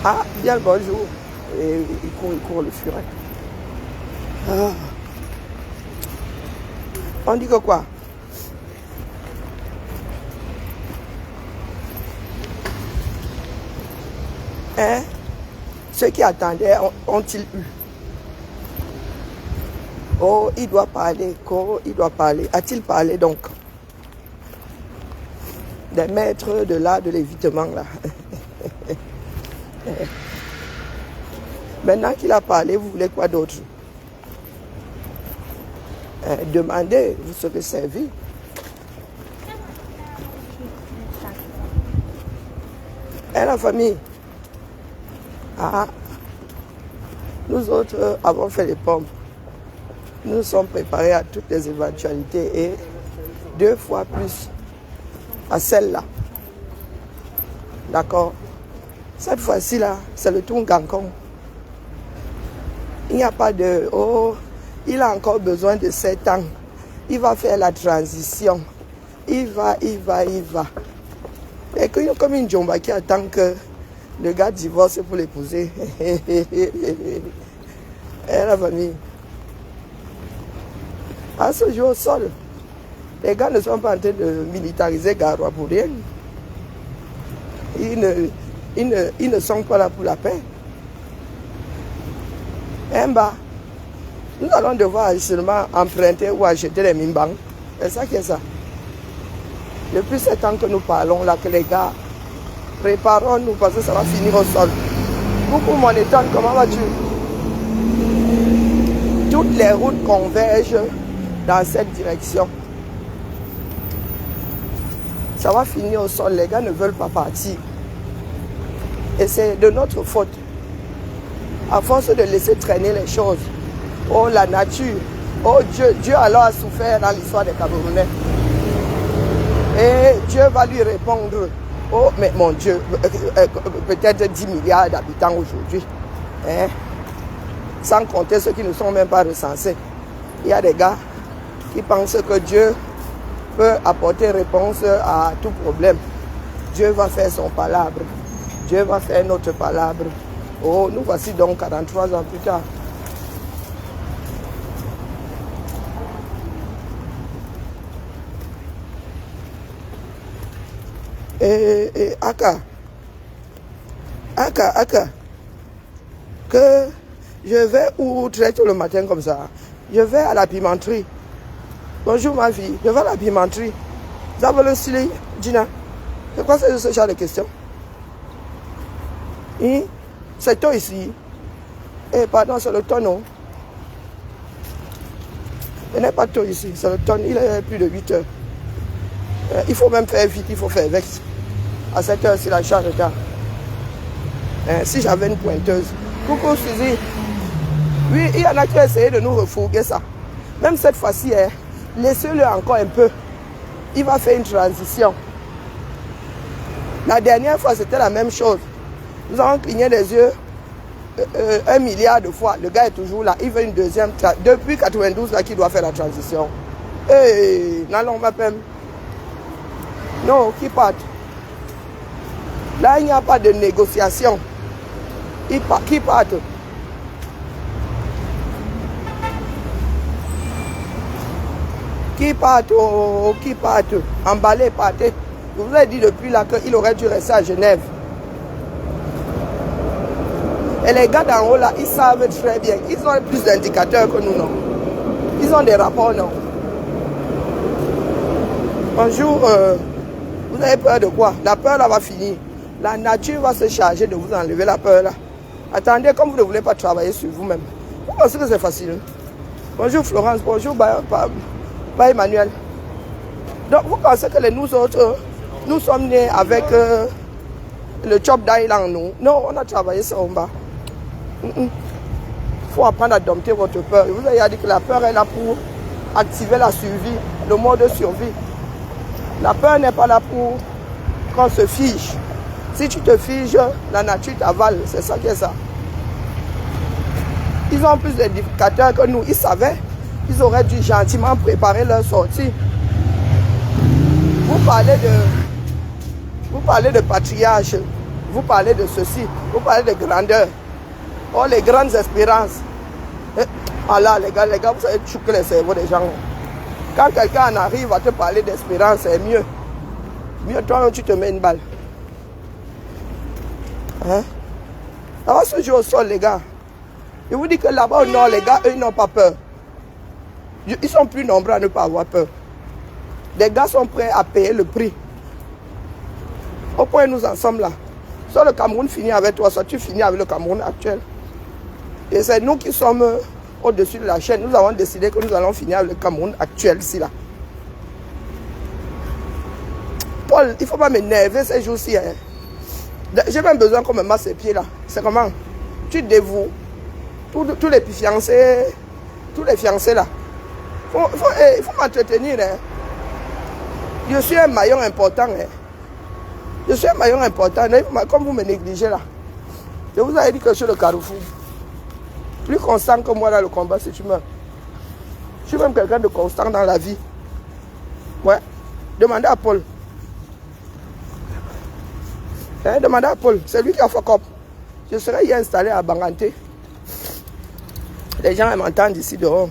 Ah, bien le bonjour. Et il court le furet. Ah. On dit que quoi? Hein? Ceux qui attendaient ont-ils eu? Oh, il doit parler. Oh, il doit parler. A-t-il parlé donc? Des maîtres de l'art de l'évitement là. Maintenant qu'il a parlé, vous voulez quoi d'autre? Demandez, vous serez servi. Et la famille? Ah, nous autres avons fait les pommes. Nous sommes préparés à toutes les éventualités et 2 fois plus à celle-là. D'accord? Cette fois-ci là, c'est le tour Gancon. Il n'y a pas de... Oh, il a encore besoin de 7 ans. Il va faire la transition. Il va. Et comme une jomba qui attend que le gars divorce pour l'épouser. Et la famille. À ce jour au sol, les gars ne sont pas en train de militariser Garoua pour rien. Ils ne sont pas là pour la paix. Nous allons devoir seulement emprunter ou acheter les mimbang. C'est ça qui est ça. Depuis 7 ans que nous parlons là, que les gars, préparons-nous parce que ça va finir au sol. Coucou mon état, comment vas-tu? Toutes les routes convergent dans cette direction. Ça va finir au sol, les gars ne veulent pas partir. Et c'est de notre faute. À force de laisser traîner les choses. Oh la nature. Oh Dieu alors a souffert dans l'histoire des Camerounais. Et Dieu va lui répondre. Oh mais mon Dieu, peut-être 10 milliards d'habitants aujourd'hui. Hein? Sans compter ceux qui ne sont même pas recensés. Il y a des gars qui pensent que Dieu peut apporter réponse à tout problème. Dieu va faire son palabre. Dieu va faire notre palabre. Oh, nous voici donc 43 ans plus tard. Et Aka, que je vais où très tôt le matin comme ça. Je vais à la pimenterie. Bonjour ma fille, je vais à la pimenterie. Vous avez le style, Gina? C'est quoi ce genre de questions? C'est toi ici. Eh pardon, c'est le tonneau. Ce n'est pas toi ici, c'est le tonneau. Il est plus de 8 heures. Il faut même faire vite, il faut faire vexe. À 7 heures, c'est la charge de temps. Si j'avais une pointeuse. Coucou Suzy. Oui, il y en a qui ont essayé de nous refourguer ça. Même cette fois-ci, laissez-le encore un peu. Il va faire une transition. La dernière fois, c'était la même chose. Nous avons cligné les yeux 1 milliard de fois. Le gars est toujours là. Il veut une deuxième. Depuis 92, là, qu'il doit faire la transition. Hey, n'allons pas même. Non, qui part. Là, il n'y a pas de négociation. Qui part. Qui part, oh, qui part. Emballé, partez. Je vous ai dit depuis là qu'il aurait dû rester à Genève. Et les gars d'en haut là, ils savent très bien. Ils ont plus d'indicateurs que nous, non. Ils ont des rapports, non. Bonjour, vous avez peur de quoi? La peur là va finir. La nature va se charger de vous enlever la peur là. Attendez, comme vous ne voulez pas travailler sur vous-même. Vous pensez que c'est facile? Bonjour Florence, bonjour Emmanuel. Donc vous pensez que nous autres, nous sommes nés avec le job d'Island, nous? Non, on a travaillé ça en bas. Il faut apprendre à dompter votre peur. Je vous ai dit que la peur est là pour activer la survie, le mode de survie. La peur n'est pas là pour qu'on se fige. Si tu te figes, la nature t'avale. C'est ça qui est ça. Ils ont plus d'indicateurs que nous. Ils savaient. Ils auraient dû gentiment préparer leur sortie. Vous parlez de patriarche. Vous parlez de ceci, vous parlez de grandeur. Oh, les grandes espérances. Ah là, les gars, vous savez choquer les cerveaux des gens. Quand quelqu'un arrive à te parler d'espérance, c'est mieux. Mieux, toi, tu te mets une balle. Hein? Ça va se jouer au sol, les gars. Je vous dis que là-bas au nord, les gars, eux, ils n'ont pas peur. Ils sont plus nombreux à ne pas avoir peur. Les gars sont prêts à payer le prix. Au point où nous en sommes là. Soit le Cameroun finit avec toi, soit tu finis avec le Cameroun actuel. Et c'est nous qui sommes au-dessus de la chaîne. Nous avons décidé que nous allons finir avec le Cameroun actuel ici là. Paul, il ne faut pas m'énerver ces jours-ci. Hein. J'ai même besoin qu'on me masse les pieds là. C'est comment? Tu dévoues tous les fiancés, là. Il faut m'entretenir. Hein. Je suis un maillon important. Hein. Je suis un maillon important. Comme vous me négligez là. Je vous avais dit que je suis le Carrefour. Plus constant que moi dans le combat, si tu meurs. Je suis même quelqu'un de constant dans la vie. Ouais. Demandez à Paul. Hein, demandez à Paul. C'est lui qui a fuck up. Je serais hier installé à Banganté. Les gens m'entendent ici dehors.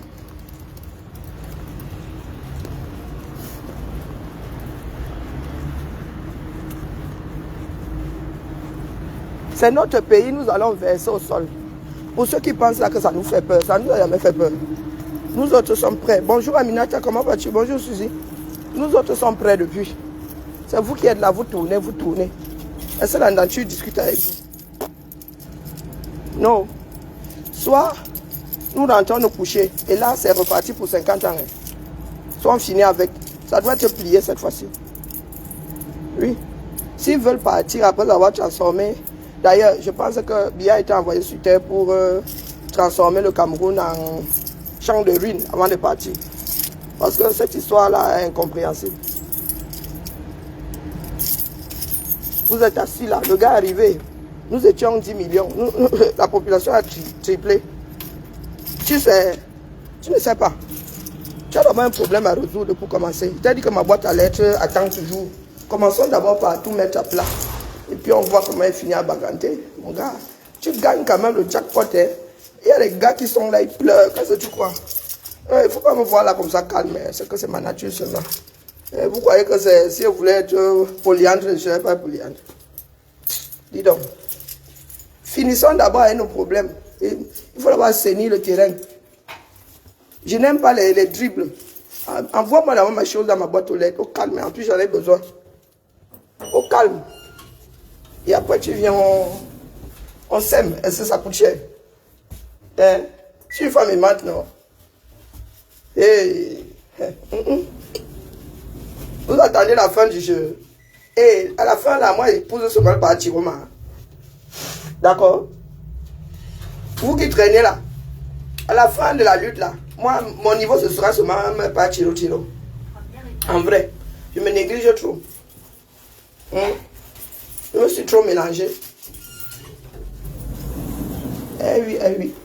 C'est notre pays, nous allons verser au sol. Pour ceux qui pensent là que ça nous fait peur, ça ne nous a jamais fait peur. Nous autres sommes prêts. Bonjour Aminata, comment vas-tu? Bonjour Suzy. Nous autres sommes prêts depuis. C'est vous qui êtes là, vous tournez, vous tournez. Est-ce que la nature discute avec vous? Non. Soit nous rentrons nous coucher et là c'est reparti pour 50 ans. Soit on finit avec. Ça doit être plié cette fois-ci. Oui. S'ils veulent partir après avoir transformé. D'ailleurs, je pense que Biya a été envoyé sur terre pour transformer le Cameroun en champ de ruines avant de partir. Parce que cette histoire-là est incompréhensible. Vous êtes assis là, le gars est arrivé. Nous étions 10 millions. La population a triplé. Tu sais, tu ne sais pas. Tu as d'abord un problème à résoudre pour commencer. Je t'ai dit que ma boîte à lettres attend toujours. Commençons d'abord par tout mettre à plat. Et puis on voit comment il finit à Baganté. Mon gars, tu gagnes quand même le jackpot. Hein. Il y a des gars qui sont là, ils pleurent. Qu'est-ce que tu crois? Il ne faut pas me voir là comme ça calme. C'est que c'est ma nature seulement. Vous croyez que si je voulais être polyandre, je ne serais pas polyandre. Dis donc. Finissons d'abord avec nos problèmes. Il faut d'abord assainir le terrain. Je n'aime pas les dribbles. Envoie-moi d'abord ma chose dans ma boîte aux lettres. Au calme. En plus, j'en ai besoin. Au calme. Et après, tu viens, on s'aime. Est-ce que ça coûte cher? Hein? Si une femme est maintenant. Et vous attendez la fin du jeu. Et à la fin, là, moi, j'épouse ce mal par Chiroma. D'accord? Vous qui traînez là, à la fin de la lutte, là, moi, mon niveau, ce sera seulement par Chiro. En vrai, je me néglige trop. Je me suis trop mélangé. Eh oui, eh oui.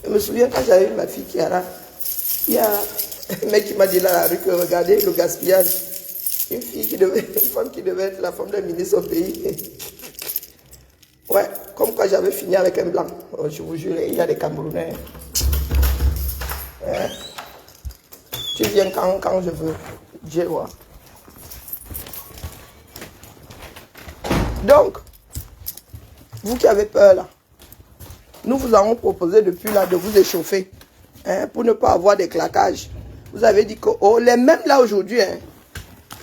Je me souviens quand j'avais vu ma fille Kiara, il y a un mec qui m'a dit là à la rue que regardez le gaspillage. Une femme qui devait être la femme d'un ministre au pays. Ouais, comme quoi j'avais fini avec un blanc. Oh, je vous jure, il y a des Camerounais. Hein? Tu viens quand je veux. Dieu voit. Donc, vous qui avez peur là, nous vous avons proposé depuis là de vous échauffer hein, pour ne pas avoir des claquages. Vous avez dit que les mêmes là aujourd'hui hein,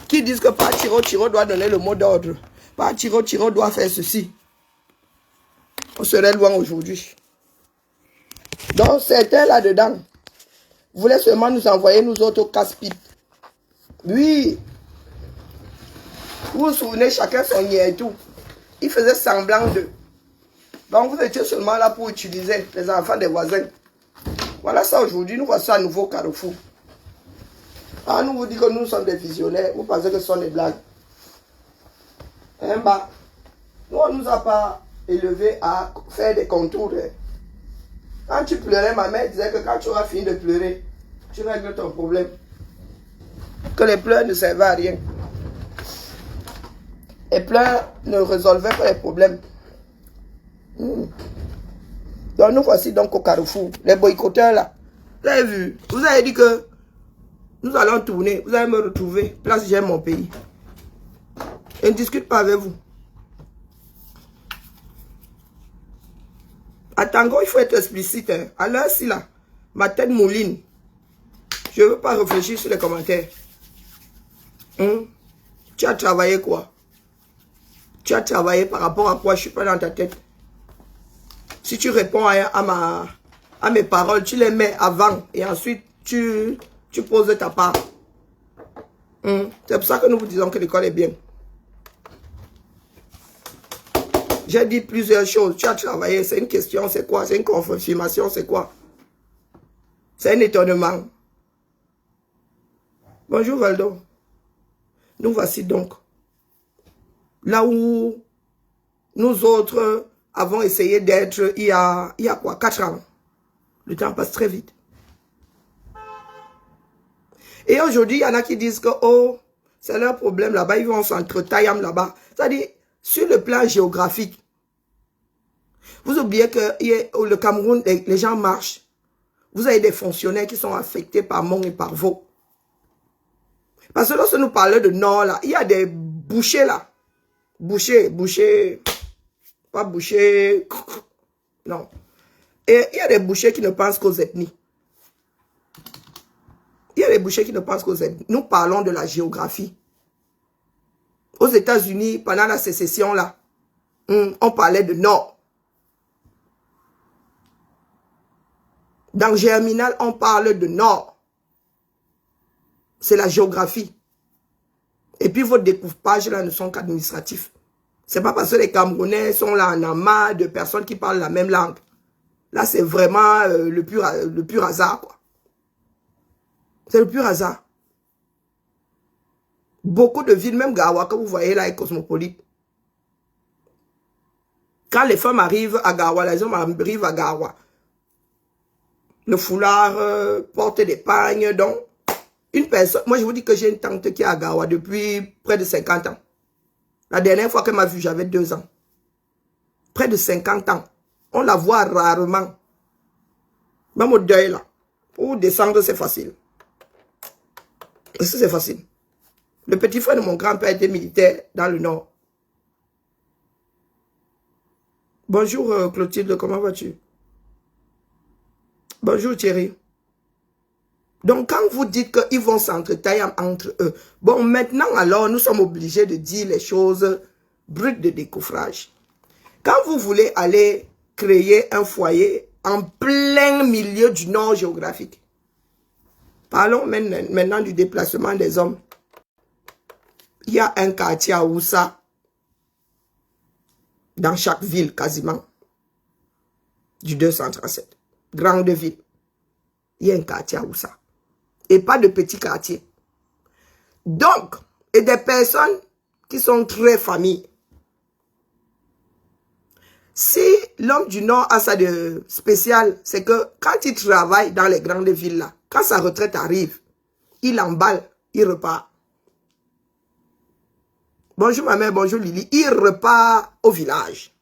qui disent que par Chiro doit donner le mot d'ordre. Par Chiro doit faire ceci. On serait loin aujourd'hui. Donc certains là-dedans voulaient seulement nous envoyer nous autres au casse-pipe. Oui. Vous vous souvenez, chacun son nid et tout. Il faisait semblant d'eux. Donc vous étiez seulement là pour utiliser les enfants des voisins. Voilà ça aujourd'hui, nous voici à nouveau Carrefour. Ah, nous vous dit que nous sommes des visionnaires, vous pensez que ce sont des blagues. Hein, bah, nous on ne nous a pas élevés à faire des contours. Hein. Quand tu pleurais, ma mère disait que quand tu auras fini de pleurer, tu règles ton problème. Que les pleurs ne servent à rien. Les pleurs ne résolvaient pas les problèmes. Donc nous voici donc au carrefour. Les boycotteurs là. Vous avez vu? Vous avez dit que nous allons tourner. Vous allez me retrouver. Place j'aime mon pays. Je ne discute pas avec vous. À Tango, il faut être explicite. Hein. À l'heure ci là, ma tête mouline. Je ne veux pas réfléchir sur les commentaires. Tu as travaillé quoi? Tu as travaillé par rapport à quoi? Je ne suis pas dans ta tête. Si tu réponds à mes paroles, tu les mets avant et ensuite tu poses ta part. C'est pour ça que nous vous disons que l'école est bien. J'ai dit plusieurs choses. Tu as travaillé, c'est une question, c'est quoi? C'est une confirmation, c'est quoi? C'est un étonnement. Bonjour Valdo. Nous voici donc. Là où nous autres avons essayé d'être il y a quoi? 4 ans. Le temps passe très vite. Et aujourd'hui, il y en a qui disent que oh, c'est leur problème là-bas, ils vont s'entretailler là-bas. C'est-à-dire, sur le plan géographique, vous oubliez que le Cameroun, les gens marchent. Vous avez des fonctionnaires qui sont affectés par Mong et par Vaux. Parce que lorsque nous parlons de Nord, là, il y a des bouchers là. Bouchers, pas bouchers, non. Et il y a des bouchers qui ne pensent qu'aux ethnies. Il y a des bouchers qui ne pensent qu'aux ethnies. Nous parlons de la géographie. Aux États-Unis, pendant la sécession là, on parlait de Nord. Dans Germinal, on parle de Nord. C'est la géographie. Et puis vos découpages là ne sont qu'administratifs. C'est pas parce que les Camerounais sont là en amas de personnes qui parlent la même langue. Là, c'est vraiment le pur hasard, quoi. C'est le pur hasard. Beaucoup de villes, même Gawa, que vous voyez là, est cosmopolite. Quand les femmes arrivent à Gawa, les hommes arrivent à Gawa. Le foulard, porte des pagnes, donc... Une personne, moi je vous dis que j'ai une tante qui est à Gawa depuis près de 50 ans. La dernière fois qu'elle m'a vu, j'avais 2 ans. Près de 50 ans. On la voit rarement. Même au deuil là. Pour descendre, c'est facile. C'est facile. Le petit frère de mon grand-père était militaire dans le Nord. Bonjour Clotilde, comment vas-tu? Bonjour Thierry. Donc, quand vous dites qu'ils vont s'entretailler entre eux, bon, maintenant, alors, nous sommes obligés de dire les choses brutes de décoffrage. Quand vous voulez aller créer un foyer en plein milieu du nord géographique, parlons maintenant du déplacement des hommes. Il y a un quartier à Oussa, dans chaque ville, quasiment, du 237. Grande ville. Il y a un quartier à Oussa. Et pas de petits quartiers. Donc, et des personnes qui sont très familles. Si l'homme du Nord a ça de spécial, c'est que quand il travaille dans les grandes villes là, quand sa retraite arrive, il emballe, il repart. Bonjour ma mère, bonjour Lily. Il repart au village.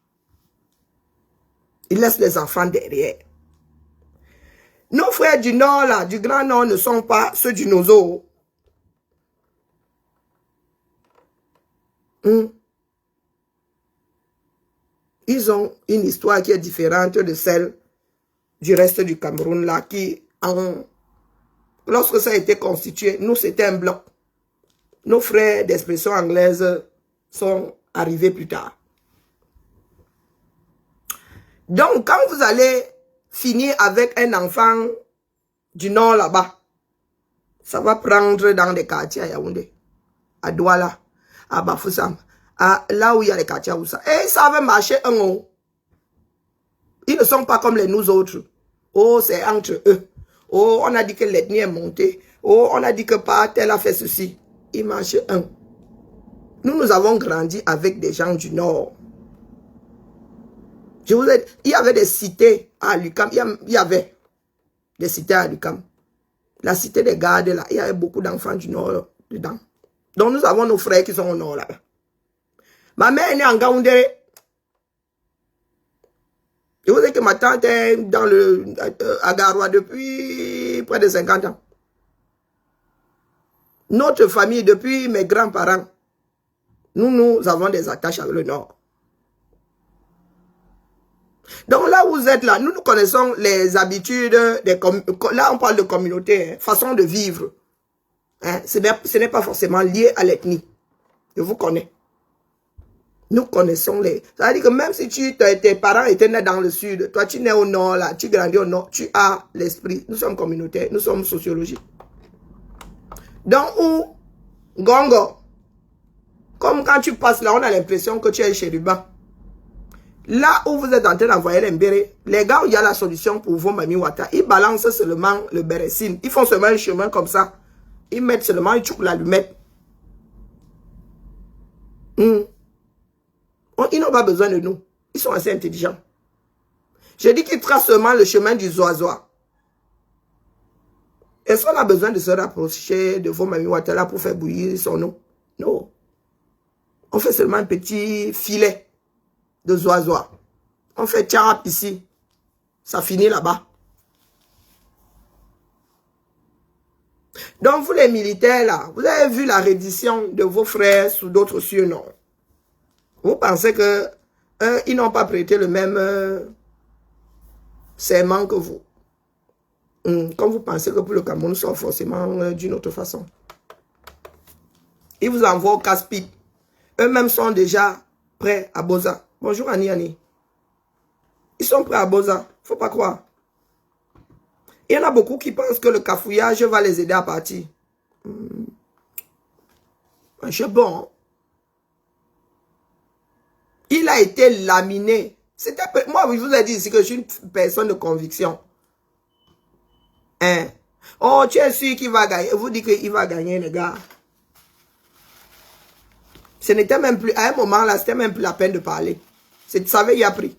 Il laisse les enfants derrière. Nos frères du Nord, là, du Grand Nord, ne sont pas ceux du Nozo. Ils ont une histoire qui est différente de celle du reste du Cameroun, là, qui, lorsque ça a été constitué, nous, c'était un bloc. Nos frères d'expression anglaise sont arrivés plus tard. Donc, quand vous allez finir avec un enfant du Nord là-bas, ça va prendre dans des quartiers à Yaoundé, à Douala, à Bafoussam, là où il y a les quartiers à Oussa. Et ça va marcher un an. Ils ne sont pas comme les nous autres. Oh, c'est entre eux. Oh, on a dit que l'ethnie est montée. Oh, on a dit que par tel a fait ceci. Il marche un. Nous avons grandi avec des gens du Nord. Je vous ai dit, il y avait des cités à Lucam. Il y avait des cités à Lucam. La cité des gardes, là, il y avait beaucoup d'enfants du Nord dedans. Donc nous avons nos frères qui sont au Nord là-bas. Ma mère est née en Gaoundéré. Je vous dis que ma tante est dans à Garoua depuis près de 50 ans. Notre famille, depuis mes grands-parents, nous avons des attaches avec le Nord. Donc là où vous êtes là, nous connaissons les habitudes, là on parle de communauté, hein, façon de vivre. Hein, ce n'est pas forcément lié à l'ethnie. Je vous connais. Nous connaissons les... Ça veut dire que même si tes parents étaient nés dans le sud, toi tu nais au nord, là, tu grandis au nord, tu as l'esprit. Nous sommes communautaires, nous sommes sociologiques. Donc où, Gongo, comme quand tu passes là, on a l'impression que tu es chez Ruban. Là où vous êtes en train d'envoyer les mbérés, les gars, il y a la solution pour vos mami wata. Ils balancent seulement le bérésine. Ils font seulement un chemin comme ça. Ils mettent seulement une chouque l'allumette. Ils n'ont pas besoin de nous. Ils sont assez intelligents. Je dis qu'ils tracent seulement le chemin du zoazoa. Est-ce qu'on a besoin de se rapprocher de vos mami wata pour faire bouillir son eau? Non. On fait seulement un petit filet de zoazoa. On fait tcharap ici. Ça finit là-bas. Donc vous les militaires là, vous avez vu la reddition de vos frères sous d'autres cieux, non? Vous pensez que ils n'ont pas prêté le même serment que vous. Comme vous pensez que pour le Cameroun, sont forcément d'une autre façon. Ils vous envoient au casse-pipe. Eux-mêmes sont déjà prêts à Boza. Bonjour Annie. Ils sont prêts à Boza. Faut pas croire. Il y en a beaucoup qui pensent que le cafouillage va les aider à partir. C'est bon. Il a été laminé. Moi, je vous ai dit ici que je suis une personne de conviction. Hein? Oh, tu es sûr qu'il va gagner. Je vous dis qu'il va gagner, les gars. Ce n'était même plus, à un moment là, c'était même plus la peine de parler. Tu savais, il y a pris.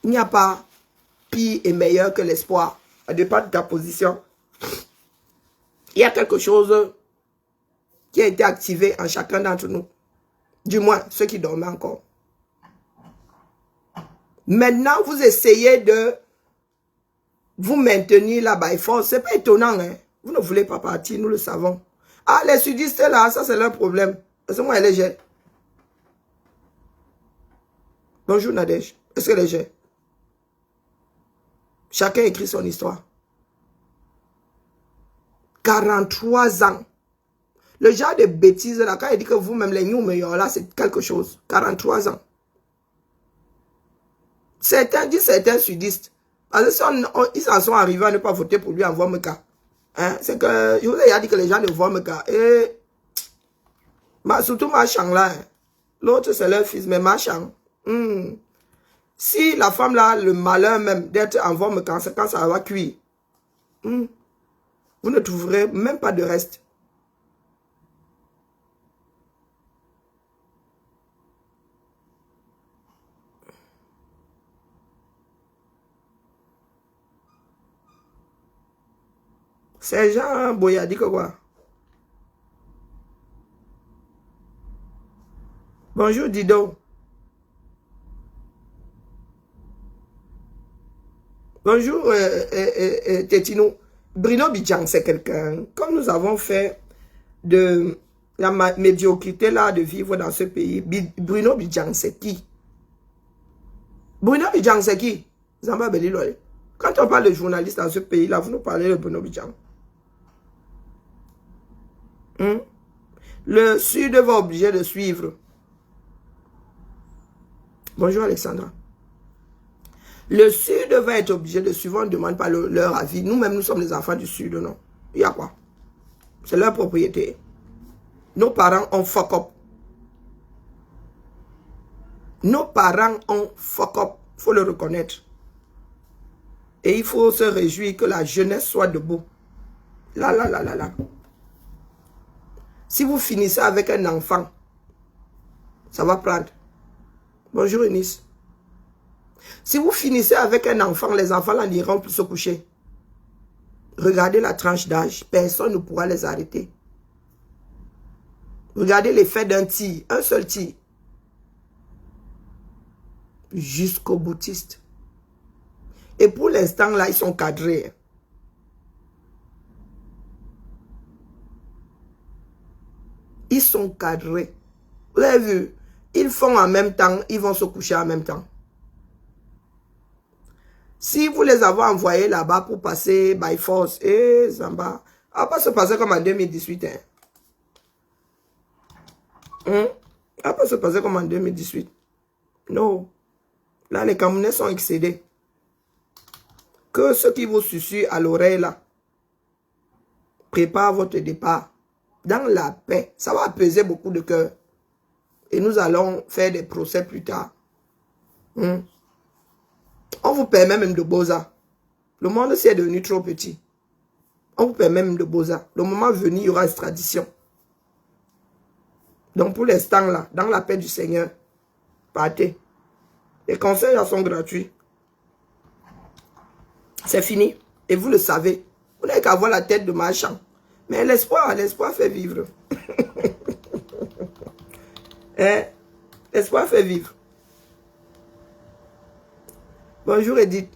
Il n'y a pas pire et meilleur que l'espoir. Ça dépend de ta position. Il y a quelque chose qui a été activé en chacun d'entre nous. Du moins, ceux qui dormaient encore. Maintenant, vous essayez de vous maintenir là-bas. Ce n'est pas étonnant. Hein? Vous ne voulez pas partir, nous le savons. Ah, les sudistes là, ça c'est leur problème. Est-ce que moi, elle est j'ai? Bonjour Nadège. Est-ce qu'elle est j'ai? Chacun écrit son histoire. 43 ans. Le genre de bêtises là, quand il dit que vous-même les nous meilleurs là, c'est quelque chose. 43 ans. Certains disent certains sudistes. Parce que si ils en sont arrivés à ne pas voter pour lui en Voie-Meka. Hein? C'est que, je vous ai dit que les gens de Voie-Meka, surtout Machang là, hein. L'autre c'est leur fils, mais Machang. Si la femme là, le malheur même d'être en Voie-Meka, c'est quand ça va cuire. Vous ne trouverez même pas de reste. C'est Jean Boyadi que quoi? Bonjour Dido. Bonjour Tétino. Bruno Bidjang, c'est quelqu'un. Comme nous avons fait de la médiocrité là de vivre dans ce pays, Bruno Bidjang, c'est qui? Bruno Bidjang, c'est qui? Zamba Belilole. Quand on parle de journalistes dans ce pays là, vous nous parlez de Bruno Bidjang. Le Sud va obliger de suivre. Bonjour Alexandra. Le Sud va être obligé de suivre. On ne demande pas leur avis. Nous-mêmes, nous sommes les enfants du Sud, non? Il y a quoi? C'est leur propriété. Nos parents ont fuck up. Nos parents ont fuck up. Il faut le reconnaître. Et il faut se réjouir que la jeunesse soit debout. Là. Si vous finissez avec un enfant, ça va prendre. Bonjour Eunice. Si vous finissez avec un enfant, les enfants là n'iront plus se coucher. Regardez la tranche d'âge. Personne ne pourra les arrêter. Regardez l'effet d'un tir. Un seul tir. jusqu'aux boutistes. Et pour l'instant, là, ils sont cadrés. Ils sont cadrés. Vous avez vu? Ils font en même temps, ils vont se coucher en même temps. Si vous les avez envoyés là-bas pour passer by force, Zamba, ça va pas se passer comme en 2018. Ça va pas se passer comme en 2018. Non. Là, les Camerounais sont excédés. Que ceux qui vous susurrent à l'oreille là, prépare votre départ. Dans la paix, ça va apaiser beaucoup de cœur. Et nous allons faire des procès plus tard. On vous permet même de Boza. Le monde est devenu trop petit. On vous permet même de Boza. Le moment venu, il y aura extradition. Donc pour l'instant là, dans la paix du Seigneur, partez. Les conseils là sont gratuits. C'est fini. Et vous le savez. Vous n'avez qu'à avoir la tête de marchand. Mais l'espoir fait vivre. L'espoir fait vivre. Bonjour Edith.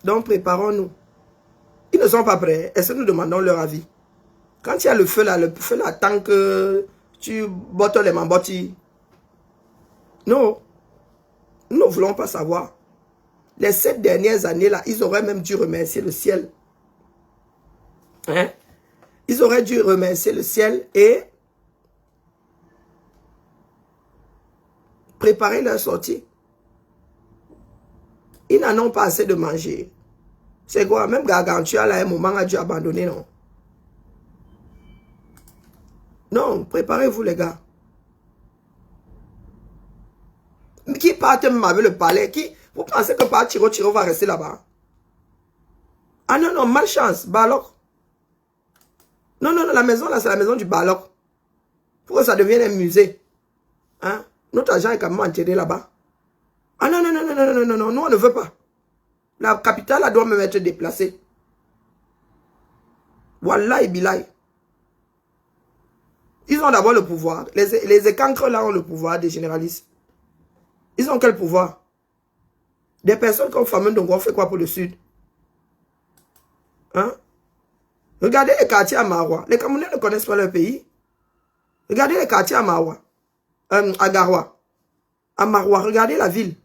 Donc préparons-nous. Ils ne sont pas prêts. Est-ce que nous demandons leur avis? Quand il y a le feu là, tant que tu bottes les mambotis. Non. Nous ne voulons pas savoir. Les 7 dernières années là, ils auraient même dû remercier le ciel. Ils auraient dû remercier le ciel et préparer leur sortie. Ils n'en ont pas assez de manger. C'est quoi? Même Gargantua, là, à un moment, a dû abandonner, non? Non, préparez-vous, les gars. Qui part même avec le palais? Vous pensez que par Tiro va rester là-bas? Ah non, non, malchance, Balok. Non, non, non, la maison, là, c'est la maison du Balok. Pour que ça devienne un musée. Hein? Notre agent est quand même enterré là-bas. Ah non, non, non, non, non, non, non, non, nous on ne veut pas. La capitale elle doit même être déplacée. Wallah et Bilay. Ils ont d'abord le pouvoir. Les écancres là ont le pouvoir des généralistes. Ils ont quel pouvoir? Des personnes comme Fameux Dongo fait quoi pour le sud? Hein? Regardez les quartiers à Maroua. Les Camerounais ne connaissent pas leur pays. Regardez les quartiers à Maroua. À Garoua. À Maroua, regardez la ville.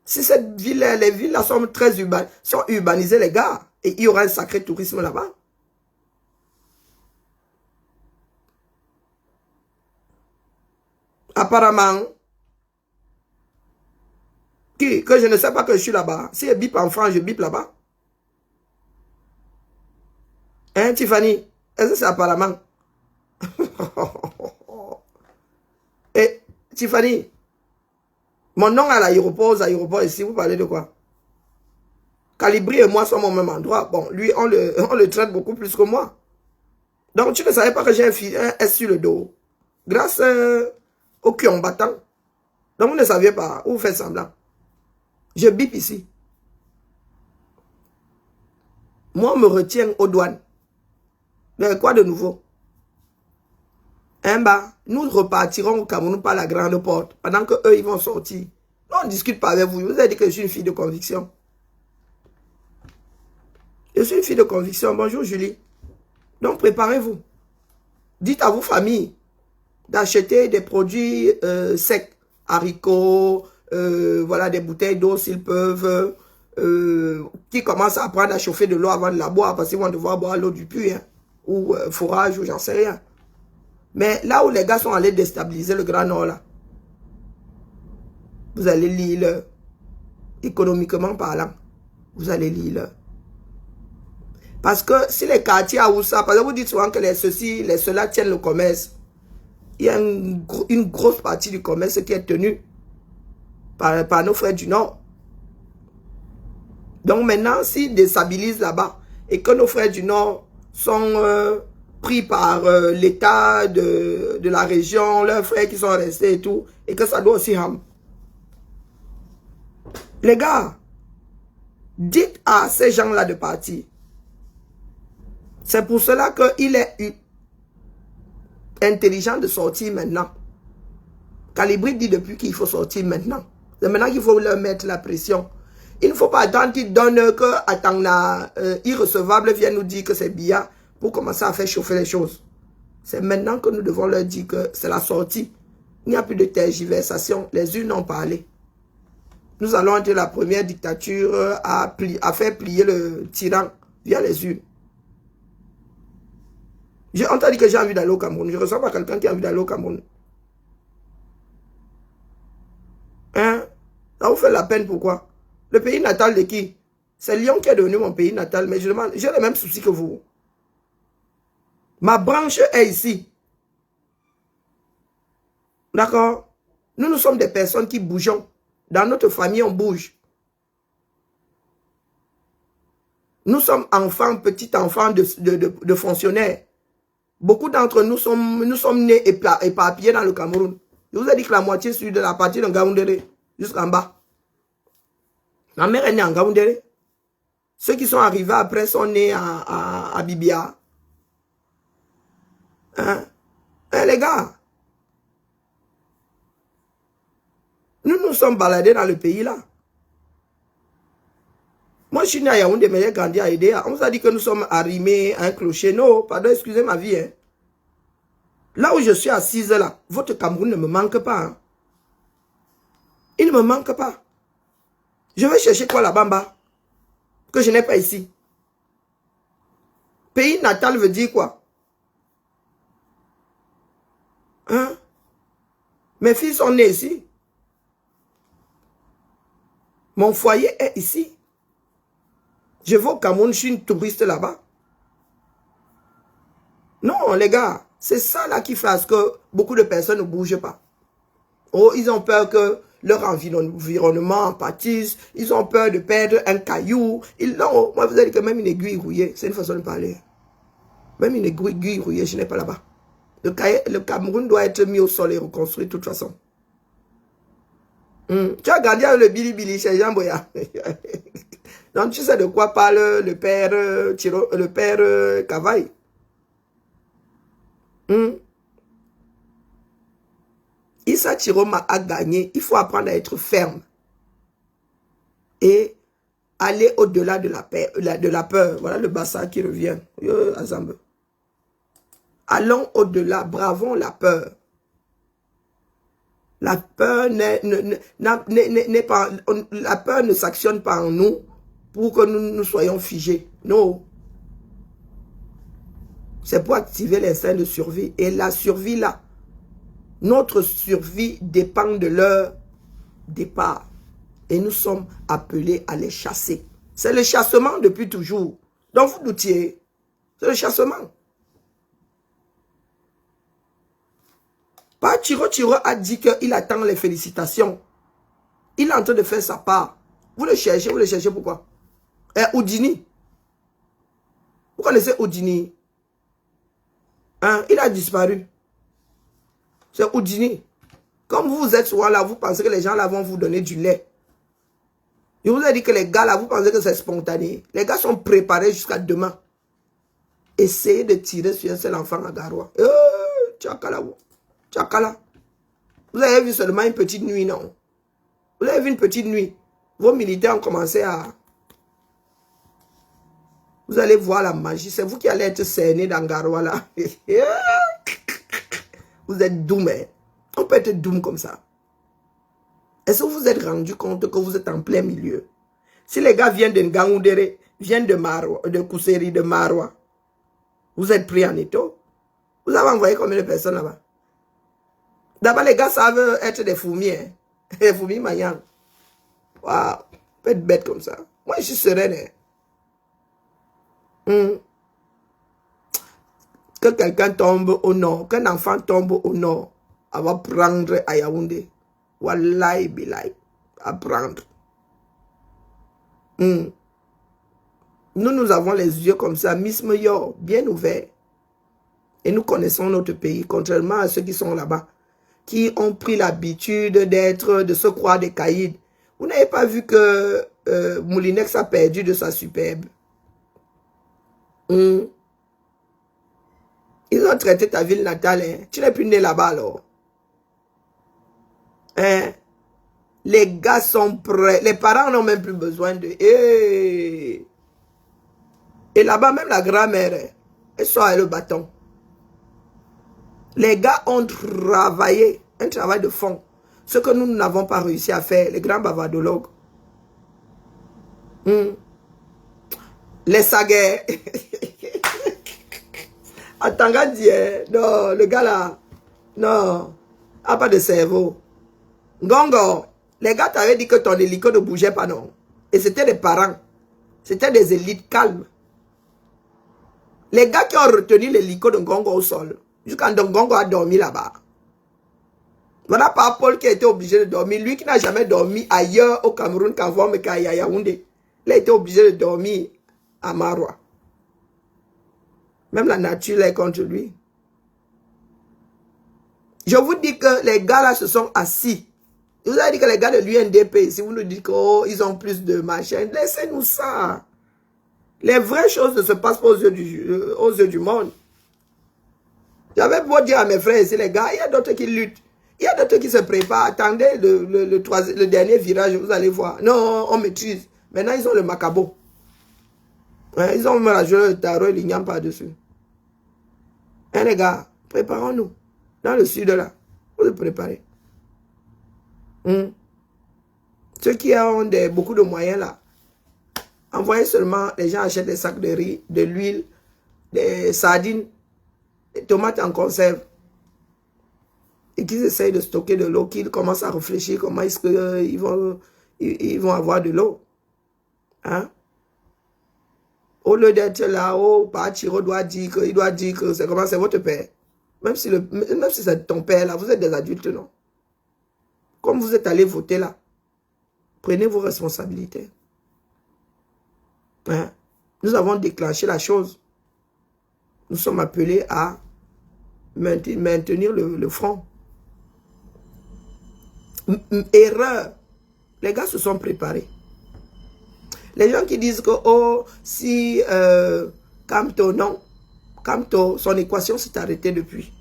Si cette ville, les villes là sont très urbanisées, les gars, et il y aura un sacré tourisme là-bas. Apparemment, que je ne sais pas que je suis là-bas. Si je bip en France, je bip là-bas. Hein, Tiffany? Est-ce que c'est apparemment? Et Tiffany, mon nom à l'aéroport, ici, vous parlez de quoi? Calibri et moi sommes au même endroit. Bon, lui, on le traite beaucoup plus que moi. Donc, tu ne savais pas que j'ai un S sur le dos. Grâce au cul battant. Donc, vous ne saviez pas. Vous faites semblant. Je bip ici. Moi, on me retient aux douanes. Mais quoi de nouveau? Nous repartirons au Cameroun par la grande porte. Pendant que eux ils vont sortir. Nous, on ne discute pas avec vous. Vous avez dit que je suis une fille de conviction. Je suis une fille de conviction. Bonjour Julie. Donc préparez-vous. Dites à vos familles d'acheter des produits secs. Haricots, voilà, des bouteilles d'eau s'ils peuvent. Qui commencent à apprendre à chauffer de l'eau avant de la boire. Parce qu'ils vont devoir boire l'eau du puits. Hein, ou fourrage ou j'en sais rien. Mais là où les gars sont allés déstabiliser le Grand Nord, là, vous allez lire, économiquement parlant, vous allez lire. Parce que si les quartiers à Oussa, parce que vous dites souvent que ceux-là tiennent le commerce, il y a une grosse partie du commerce qui est tenue par nos frères du Nord. Donc maintenant, s'ils déstabilisent là-bas et que nos frères du Nord sont pris par l'état de la région, leurs frères qui sont restés et tout, et que ça doit aussi ham. Les gars, dites à ces gens-là de partir. C'est pour cela qu'il est intelligent de sortir maintenant. Calibri dit depuis qu'il faut sortir maintenant. C'est maintenant qu'il faut leur mettre la pression. Il ne faut pas attendre qu'ils donnent que Atangna irrecevable vienne nous dire que c'est bien pour commencer à faire chauffer les choses. C'est maintenant que nous devons leur dire que c'est la sortie. Il n'y a plus de tergiversation. Les urnes ont parlé. Nous allons être la première dictature à faire plier le tyran via les urnes. J'ai entendu que j'ai envie d'aller au Cameroun. Je ne ressens pas quelqu'un qui a envie d'aller au Cameroun. Hein? Ça vous fait la peine, pourquoi? Le pays natal de qui? C'est Lyon qui est devenu mon pays natal, mais je demande, j'ai les mêmes soucis que vous. Ma branche est ici. D'accord? Nous sommes des personnes qui bougeons. Dans notre famille, on bouge. Nous sommes enfants, petits-enfants de fonctionnaires. Beaucoup d'entre nous sommes nés éparpillés dans le Cameroun. Je vous ai dit que la moitié est de la partie de Ngaoundéré jusqu'en bas. Ma mère est née en Ngaoundéré. Ceux qui sont arrivés après sont nés à Bibia. Hein? Hein, les gars? Nous nous sommes baladés dans le pays là. Moi, je suis né à Yaoundé, mais j'ai grandi à Edea. On nous a dit que nous sommes arrimés à un clocher. Non, pardon, excusez ma vie. Hein. Là où je suis assise là, votre Cameroun ne me manque pas. Hein. Il ne me manque pas. Je vais chercher quoi là-bas en bas que je n'ai pas ici. Pays natal veut dire quoi? Hein? Mes filles sont nées ici. Mon foyer est ici. Je vais au Cameroun, je suis une touriste là-bas. Non, les gars, c'est ça là qui fait à ce que beaucoup de personnes ne bougent pas. Oh, ils ont peur que leur environnement en pâtisse. Ils ont peur de perdre un caillou. Non, moi, vous avez dit que même une aiguille rouillée, c'est une façon de parler. Même une aiguille rouillée, je n'ai pas là-bas. Le Cameroun doit être mis au sol et reconstruit de toute façon. Tu as gardé le Bilibili chez Jean Boya. Donc, tu sais de quoi parle le père Cavaille. Issa Chiroma a gagné. Il faut apprendre à être ferme. Et aller au-delà de la peur. Voilà le bassin qui revient. Allons au-delà. Bravons la peur. La peur ne s'actionne pas en nous pour que nous soyons figés. Non. C'est pour activer l'instinct de survie. Et la survie là, notre survie dépend de leur départ. Et nous sommes appelés à les chasser. C'est le chassement depuis toujours. Donc vous doutiez. C'est le chassement. Chiro a dit qu'il attend les félicitations. Il est en train de faire sa part. Vous le cherchez pourquoi? Houdini. Vous connaissez Houdini? Hein? Il a disparu. C'est Houdini. Comme vous êtes souvent là, vous pensez que les gens là vont vous donner du lait. Je vous ai dit que les gars là, vous pensez que c'est spontané. Les gars sont préparés jusqu'à demain. Essayez de tirer sur un seul enfant à Garoua. Tchakala. Tchakala. Vous avez vu seulement une petite nuit, non? Vous avez vu une petite nuit. Vos militaires ont commencé à... Vous allez voir la magie. C'est vous qui allez être cerné dans Garoua là. Vous êtes doux, mais on peut être doux comme ça. Est-ce que vous vous êtes rendu compte que vous êtes en plein milieu? Si les gars viennent de Ngaoundéré, viennent de Maroua, de Kousséri, de Maroua, vous êtes pris en étau. Vous avez envoyé combien de personnes là-bas? D'abord, les gars savent être des fourmis. Hein? Des fourmis maillantes. Waouh, peut être bête comme ça. Moi, je suis sereine. Hein? Que quelqu'un tombe au nord, qu'un enfant tombe au nord, elle va prendre à Yaoundé. Wallahi bilay, à prendre. Nous avons les yeux comme ça, mismeyor, bien ouverts. Et nous connaissons notre pays, contrairement à ceux qui sont là-bas, qui ont pris l'habitude de se croire des caïds. Vous n'avez pas vu que Moulinex a perdu de sa superbe. Ils ont traité ta ville natale. Hein. Tu n'es plus né là-bas alors. Hein? Les gars sont prêts. Les parents n'ont même plus besoin de... Et là-bas, même la grand-mère, elle sort avec le bâton. Les gars ont travaillé, un travail de fond. Ce que nous n'avons pas réussi à faire, les grands bavardologues. Les saguets. Attends, dit, non, le gars là, non, a pas de cerveau. Gongo, les gars t'avaient dit que ton hélico ne bougeait pas, non. Et c'était des parents. C'était des élites calmes. Les gars qui ont retenu l'hélico de Gongo au sol, jusqu'à Gongo a dormi là-bas. Voilà pas Paul qui a été obligé de dormir. Lui qui n'a jamais dormi ailleurs au Cameroun qu'à Vom et qu'à Yaoundé. Il a été obligé de dormir à Maroua. Même la nature est contre lui. Je vous dis que les gars là se sont assis. Je vous avez dit que les gars de l'UNDP, si vous nous dites qu'ils ont plus de machin, laissez-nous ça. Les vraies choses ne se passent pas aux yeux du monde. J'avais beau dire à mes frères ici, les gars, il y a d'autres qui luttent. Il y a d'autres qui se préparent. Attendez le dernier virage, vous allez voir. Non, on maîtrise. Maintenant, ils ont le macabo. Ouais, ils ont rajouté le tarot et l'igname par-dessus. Hein, les gars, préparons-nous. Dans le sud, là, vous vous préparez. Ceux qui ont beaucoup de moyens, là, envoyez seulement, les gens achètent des sacs de riz, de l'huile, des sardines, des tomates en conserve. Et qu'ils essayent de stocker de l'eau, qu'ils commencent à réfléchir comment est-ce qu'ils vont avoir de l'eau. Hein? Au lieu d'être là, Pachiro doit dire que c'est comment c'est votre père. Même si c'est ton père là, vous êtes des adultes, non? Comme vous êtes allé voter là, prenez vos responsabilités. Hein? Nous avons déclenché la chose. Nous sommes appelés à maintenir le front. Erreur. Les gars se sont préparés. Les gens qui disent que, si Kamto, non. Kamto, son équation s'est arrêtée depuis.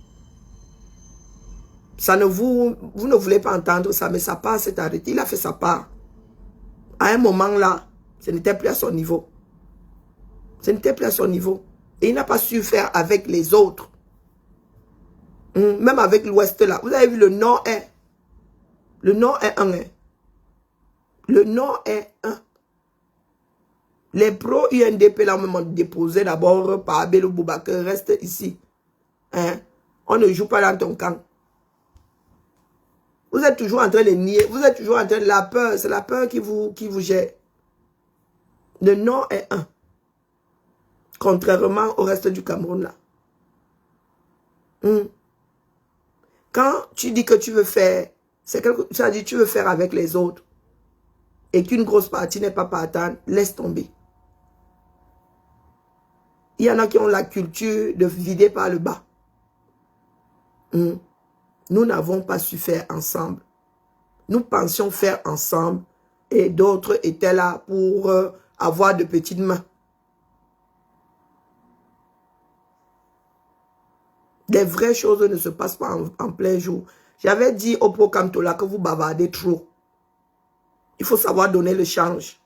Ça ne vous ne voulez pas entendre ça, mais sa part s'est arrêtée. Il a fait sa part. À un moment là, ce n'était plus à son niveau. Ce n'était plus à son niveau. Et il n'a pas su faire avec les autres. Même avec l'Ouest là. Vous avez vu, le Nord est. Le Nord est un. Le Nord est un. Les pro-UNDP là, même ont déposé d'abord par Abel Boubacar, reste ici. Hein? On ne joue pas dans ton camp. Vous êtes toujours en train de nier. Vous êtes toujours en train de la peur. C'est la peur qui vous gère. Le Nord est un. Contrairement au reste du Cameroun là. Quand tu dis que tu veux faire, c'est quelque chose, tu as dit tu veux faire avec les autres. Et qu'une grosse partie n'est pas partante, laisse tomber. Il y en a qui ont la culture de vider par le bas. Nous n'avons pas su faire ensemble. Nous pensions faire ensemble et d'autres étaient là pour avoir de petites mains. Les vraies choses ne se passent pas en plein jour. J'avais dit au Pro-Kamtola que vous bavardez trop. Il faut savoir donner le change.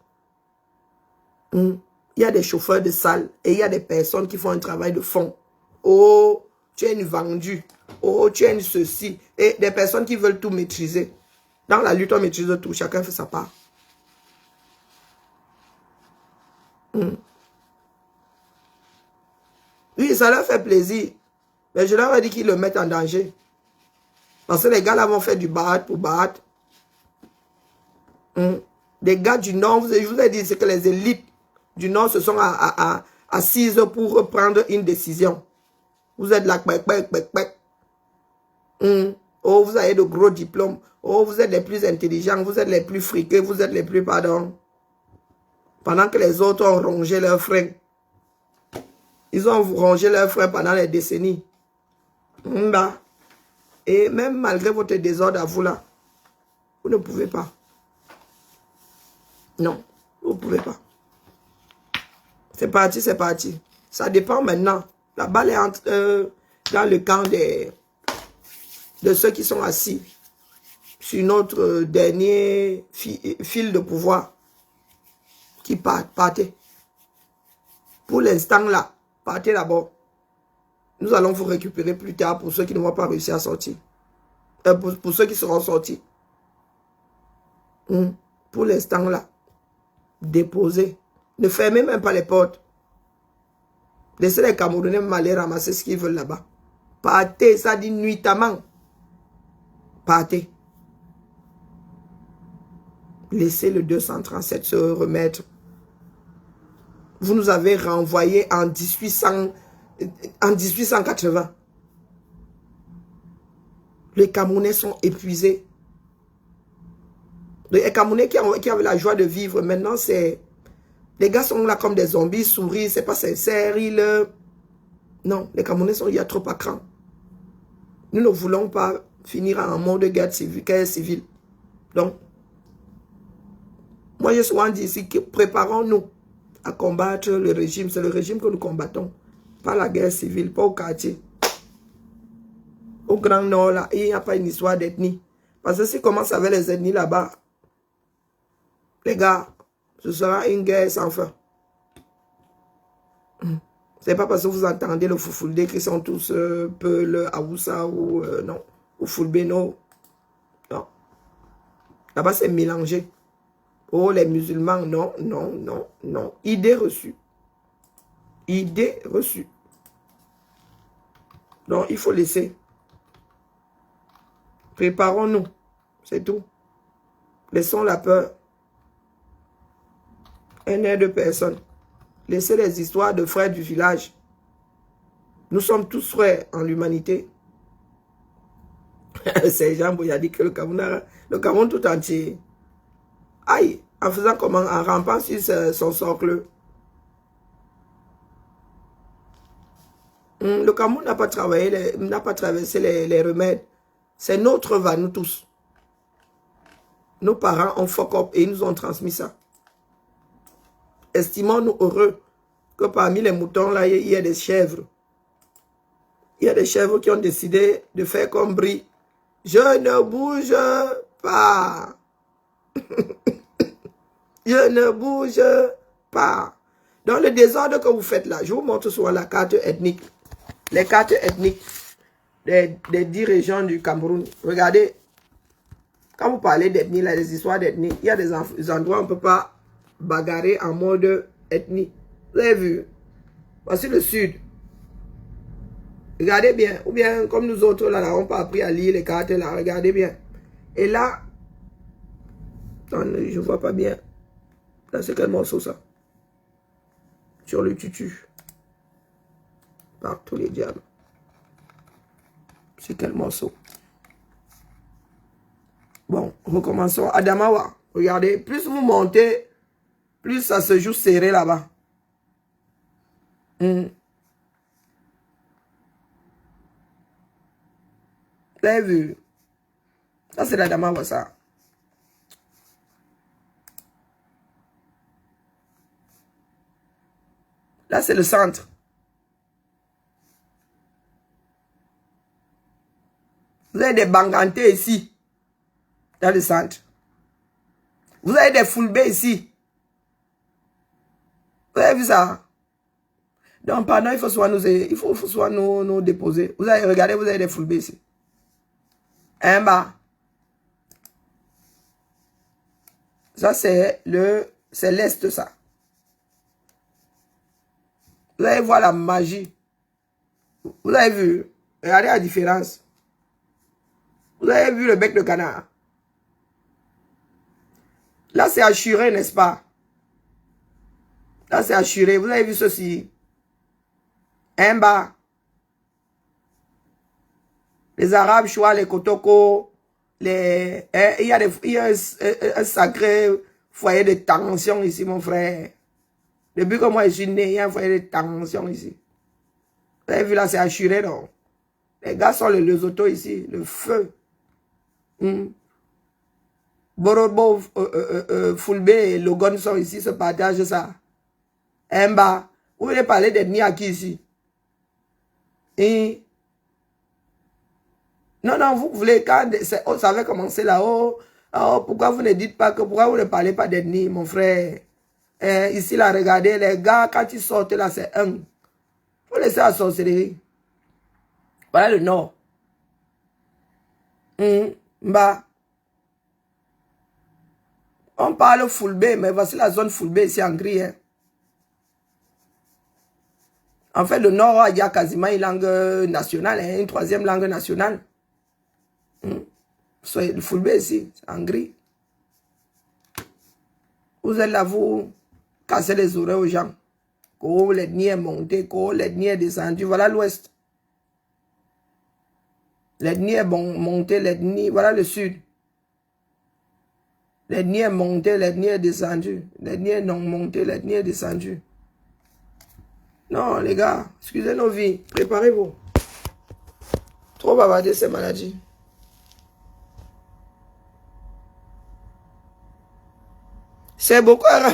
Il y a des chauffeurs de salle et il y a des personnes qui font un travail de fond. Oh, tu es une vendue. Oh, tu es une ceci. Et des personnes qui veulent tout maîtriser. Dans la lutte, on maîtrise tout. Chacun fait sa part. Oui, ça leur fait plaisir. Mais je leur ai dit qu'ils le mettent en danger. Parce que les gars là vont faire du battre pour battre. Les gars du Nord, je vous ai dit, c'est que les élites du Nord se sont assises pour prendre une décision. Vous êtes là, oh, vous avez de gros diplômes. Oh, vous êtes les plus intelligents, vous êtes les plus friqués, vous êtes les plus pardon. Pendant que les autres ont rongé leurs freins. Ils ont rongé leurs freins pendant les décennies. Et même malgré votre désordre à vous là, vous ne pouvez pas. Non, vous ne pouvez pas. C'est parti, c'est parti. Ça dépend maintenant. La balle est dans le camp de ceux qui sont assis sur notre dernier fil de pouvoir qui partez. Pour l'instant là, partez d'abord. Nous allons vous récupérer plus tard pour ceux qui ne vont pas réussir à sortir. Pour ceux qui seront sortis. Pour l'instant là, déposez. Ne fermez même pas les portes. Laissez les Camerounais aller ramasser ce qu'ils veulent là-bas. Partez, ça dit nuitamment. Partez. Laissez le 237 se remettre. Vous nous avez renvoyé en 1880. Les Camerounais sont épuisés. Les Camerounais qui avaient la joie de vivre, maintenant c'est... Les gars sont là comme des zombies, sourient, c'est pas sincère, Non, les Camerounais sont... Il y a trop à cran. Nous ne voulons pas finir en mode de guerre civile. Donc, moi j'ai souvent dit ici que préparons-nous à combattre le régime. C'est le régime que nous combattons. Pas la guerre civile, pas au quartier. Au Grand Nord, là, il n'y a pas une histoire d'ethnie. Parce que si on commence avec les ethnies là-bas, les gars, ce sera une guerre sans fin. C'est pas parce que vous entendez le Foufoulde qui sont tous Peul, Aoussa ou non, ou Fulbeno. Non. Là-bas, c'est mélangé. Oh, les musulmans, non, non, non, non. Idée reçue. Idée reçue. Donc, il faut laisser. Préparons-nous. C'est tout. Laissons la peur. Un air de personne. Laissez les histoires de frères du village. Nous sommes tous frères en l'humanité. C'est Jean Boyadi que le Cameroun tout entier. Aïe, en faisant comment? En rampant sur son socle. Le Cameroun n'a pas travaillé, n'a pas traversé les remèdes. C'est notre va, nous tous. Nos parents ont fuck up et ils nous ont transmis ça. Estimons-nous heureux que parmi les moutons, là, il y a des chèvres. Il y a des chèvres qui ont décidé de faire comme Brie. Je ne bouge pas. Je ne bouge pas. Dans le désordre que vous faites là, je vous montre souvent la carte ethnique. Les cartes ethniques des 10 régions du Cameroun. Regardez, quand vous parlez d'ethnie, là, des histoires d'ethnie, il y a des endroits où on ne peut pas bagarrer en mode ethnie. Vous avez vu? Voici le sud. Regardez bien. Ou bien, comme nous autres, là, n'avons pas appris à lire les cartes, là. Regardez bien. Et là, attendez, je ne vois pas bien. Là, c'est quel morceau, ça? Sur le tutu. Par tous les diables. C'est quel morceau? Bon, recommençons. Adamawa. Regardez, plus vous montez, plus ça se joue serré là-bas. Vous avez vu? Ça, c'est l'Adamawa, ça. Là, c'est le centre. Vous avez des Bangantés ici, dans le centre. Vous avez des Fulbés ici. Vous avez vu ça? Donc, pendant, il faut soit nous déposer. Vous avez regardé, vous avez des Fulbés ici. Un bas. Ça, c'est l'Est, ça. Vous allez voir la magie. Vous avez vu? Regardez la différence. Vous avez vu le bec de canard? Là, c'est assuré, n'est-ce pas? Là, c'est assuré. Vous avez vu ceci? Un bas. Les Arabes choisissent les Kotoko. Il y a un sacré foyer de tension ici, mon frère. Depuis que moi je suis né, il y a un foyer de tension ici. Vous avez vu là, c'est assuré, non? Les gars sont les autos ici, le feu. Borobo, Fulbé et Logon sont ici, se partagent ça. Un bas. Vous voulez parler d'ethnie à qui ici? Non, non, vous voulez, quand ça avait commencé là-haut, oh, pourquoi vous ne dites pas que, pourquoi vous ne parlez pas d'ethnie, mon frère? Ici, là, regardez, les gars, quand ils sortent là, c'est un. Faut laisser la sorcellerie. Voilà le nord. Bah. On parle Fulbe, mais voici la zone Fulbe ici en gris. Hein. En fait, le nord, il y a quasiment une langue nationale, hein, une troisième langue nationale. Le Fulbe ici, c'est en gris. Vous êtes là, vous cassez les oreilles aux gens. Oh, l'ethnie est montée, oh, l'ethnie est descendue. Voilà l'ouest. L'ethnie est montée, l'ethnie, voilà le sud. L'ethnie est montée, l'ethnie est descendue. L'ethnie est non montée, l'ethnie est descendue. Non, les gars, excusez nos vies, préparez-vous. Trop bavarder ces maladies. C'est beaucoup à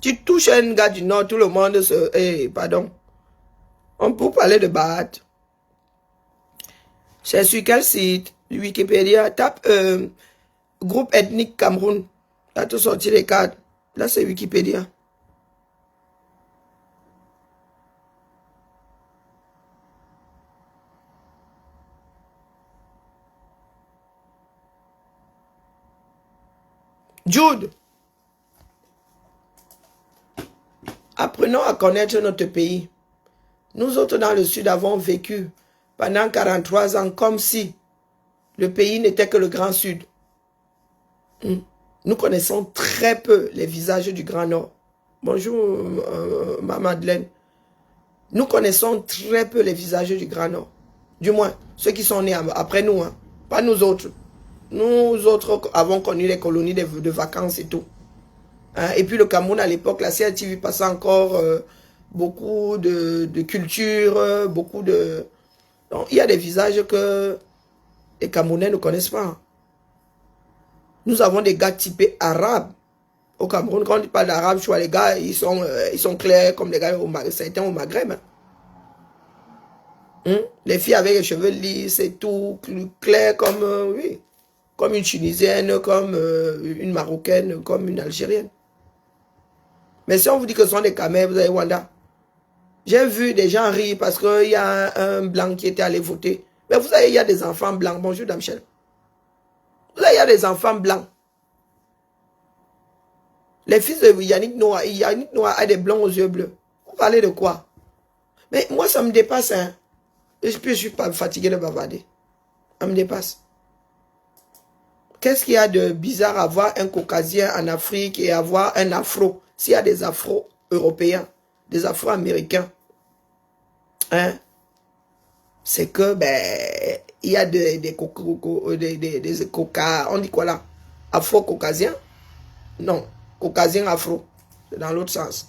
Tu touches un gars du Nord, tout le monde se... Hey, pardon. On peut parler de Bahat. C'est sur quel site? Wikipédia. Tape groupe ethnique Cameroun. Là, tout sorti les cartes. Là, c'est Wikipédia. Jude. Apprenons à connaître notre pays. Nous autres dans le Sud avons vécu pendant 43 ans comme si le pays n'était que le Grand Sud. Nous connaissons très peu les visages du Grand Nord. Bonjour, ma Madeleine. Nous connaissons très peu les visages du Grand Nord. Du moins, ceux qui sont nés après nous, hein. Pas nous autres. Nous autres avons connu les colonies de vacances et tout. Hein? Et puis le Cameroun à l'époque, la CRTV passait encore beaucoup de culture, beaucoup de... Donc, il y a des visages que les Camerounais ne connaissent pas. Nous avons des gars typés arabes. Au Cameroun, quand on parle d'arabe, je vois les gars, ils sont clairs comme les gars certains au Maghreb. Les filles avec les cheveux lisses et tout, clair comme, oui, comme une Tunisienne, comme une Marocaine, comme une Algérienne. Mais si on vous dit que ce sont des Camers, vous avez Wanda. J'ai vu des gens rire parce qu'il y a un blanc qui était allé voter. Mais vous savez, il y a des enfants blancs. Bonjour, Dame Michel. Vous savez, il y a des enfants blancs. Les fils de Yannick Noah a des blancs aux yeux bleus. Vous parlez de quoi? Mais moi, ça me dépasse. Hein. Et puis, je suis pas fatigué de bavarder. Ça me dépasse. Qu'est-ce qu'il y a de bizarre à voir un Caucasien en Afrique et avoir un Afro? S'il y a des Afro-Européens, des Afro-Américains, hein? C'est que, ben, il y a des coca, on dit quoi là? Afro-Caucasiens? Non, Caucasien Afro. C'est dans l'autre sens.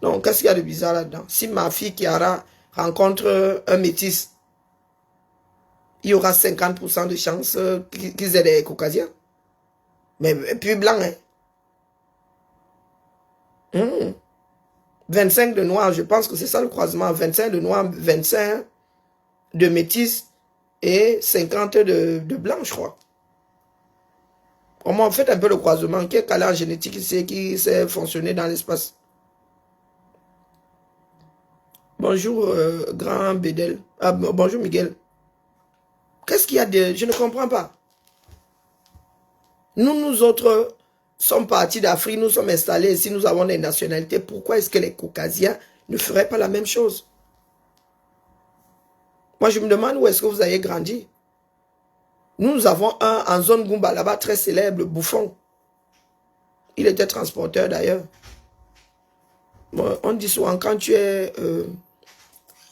Donc, qu'est-ce qu'il y a de bizarre là-dedans? Si ma fille Kiara rencontre un métis, il y aura 50% de chances qu'ils aient des Caucasiens. Mais plus blancs, hein? 25 de noirs, je pense que c'est ça le croisement. 25 de noirs, 25 de métis et 50 de blancs, je crois. Comment on fait un peu le croisement? Quel canal génétique qui sait fonctionner dans l'espace? Bonjour, grand Bédel. Ah, bonjour, Miguel. Qu'est-ce qu'il y a de... Je ne comprends pas. Nous autres sommes partis d'Afrique, nous sommes installés ici, nous avons des nationalités. Pourquoi est-ce que les Caucasiens ne feraient pas la même chose? Moi, je me demande où est-ce que vous avez grandi. Nous avons un en zone Goumba, là-bas, très célèbre, Bouffon. Il était transporteur d'ailleurs. Bon, on dit souvent, quand tu es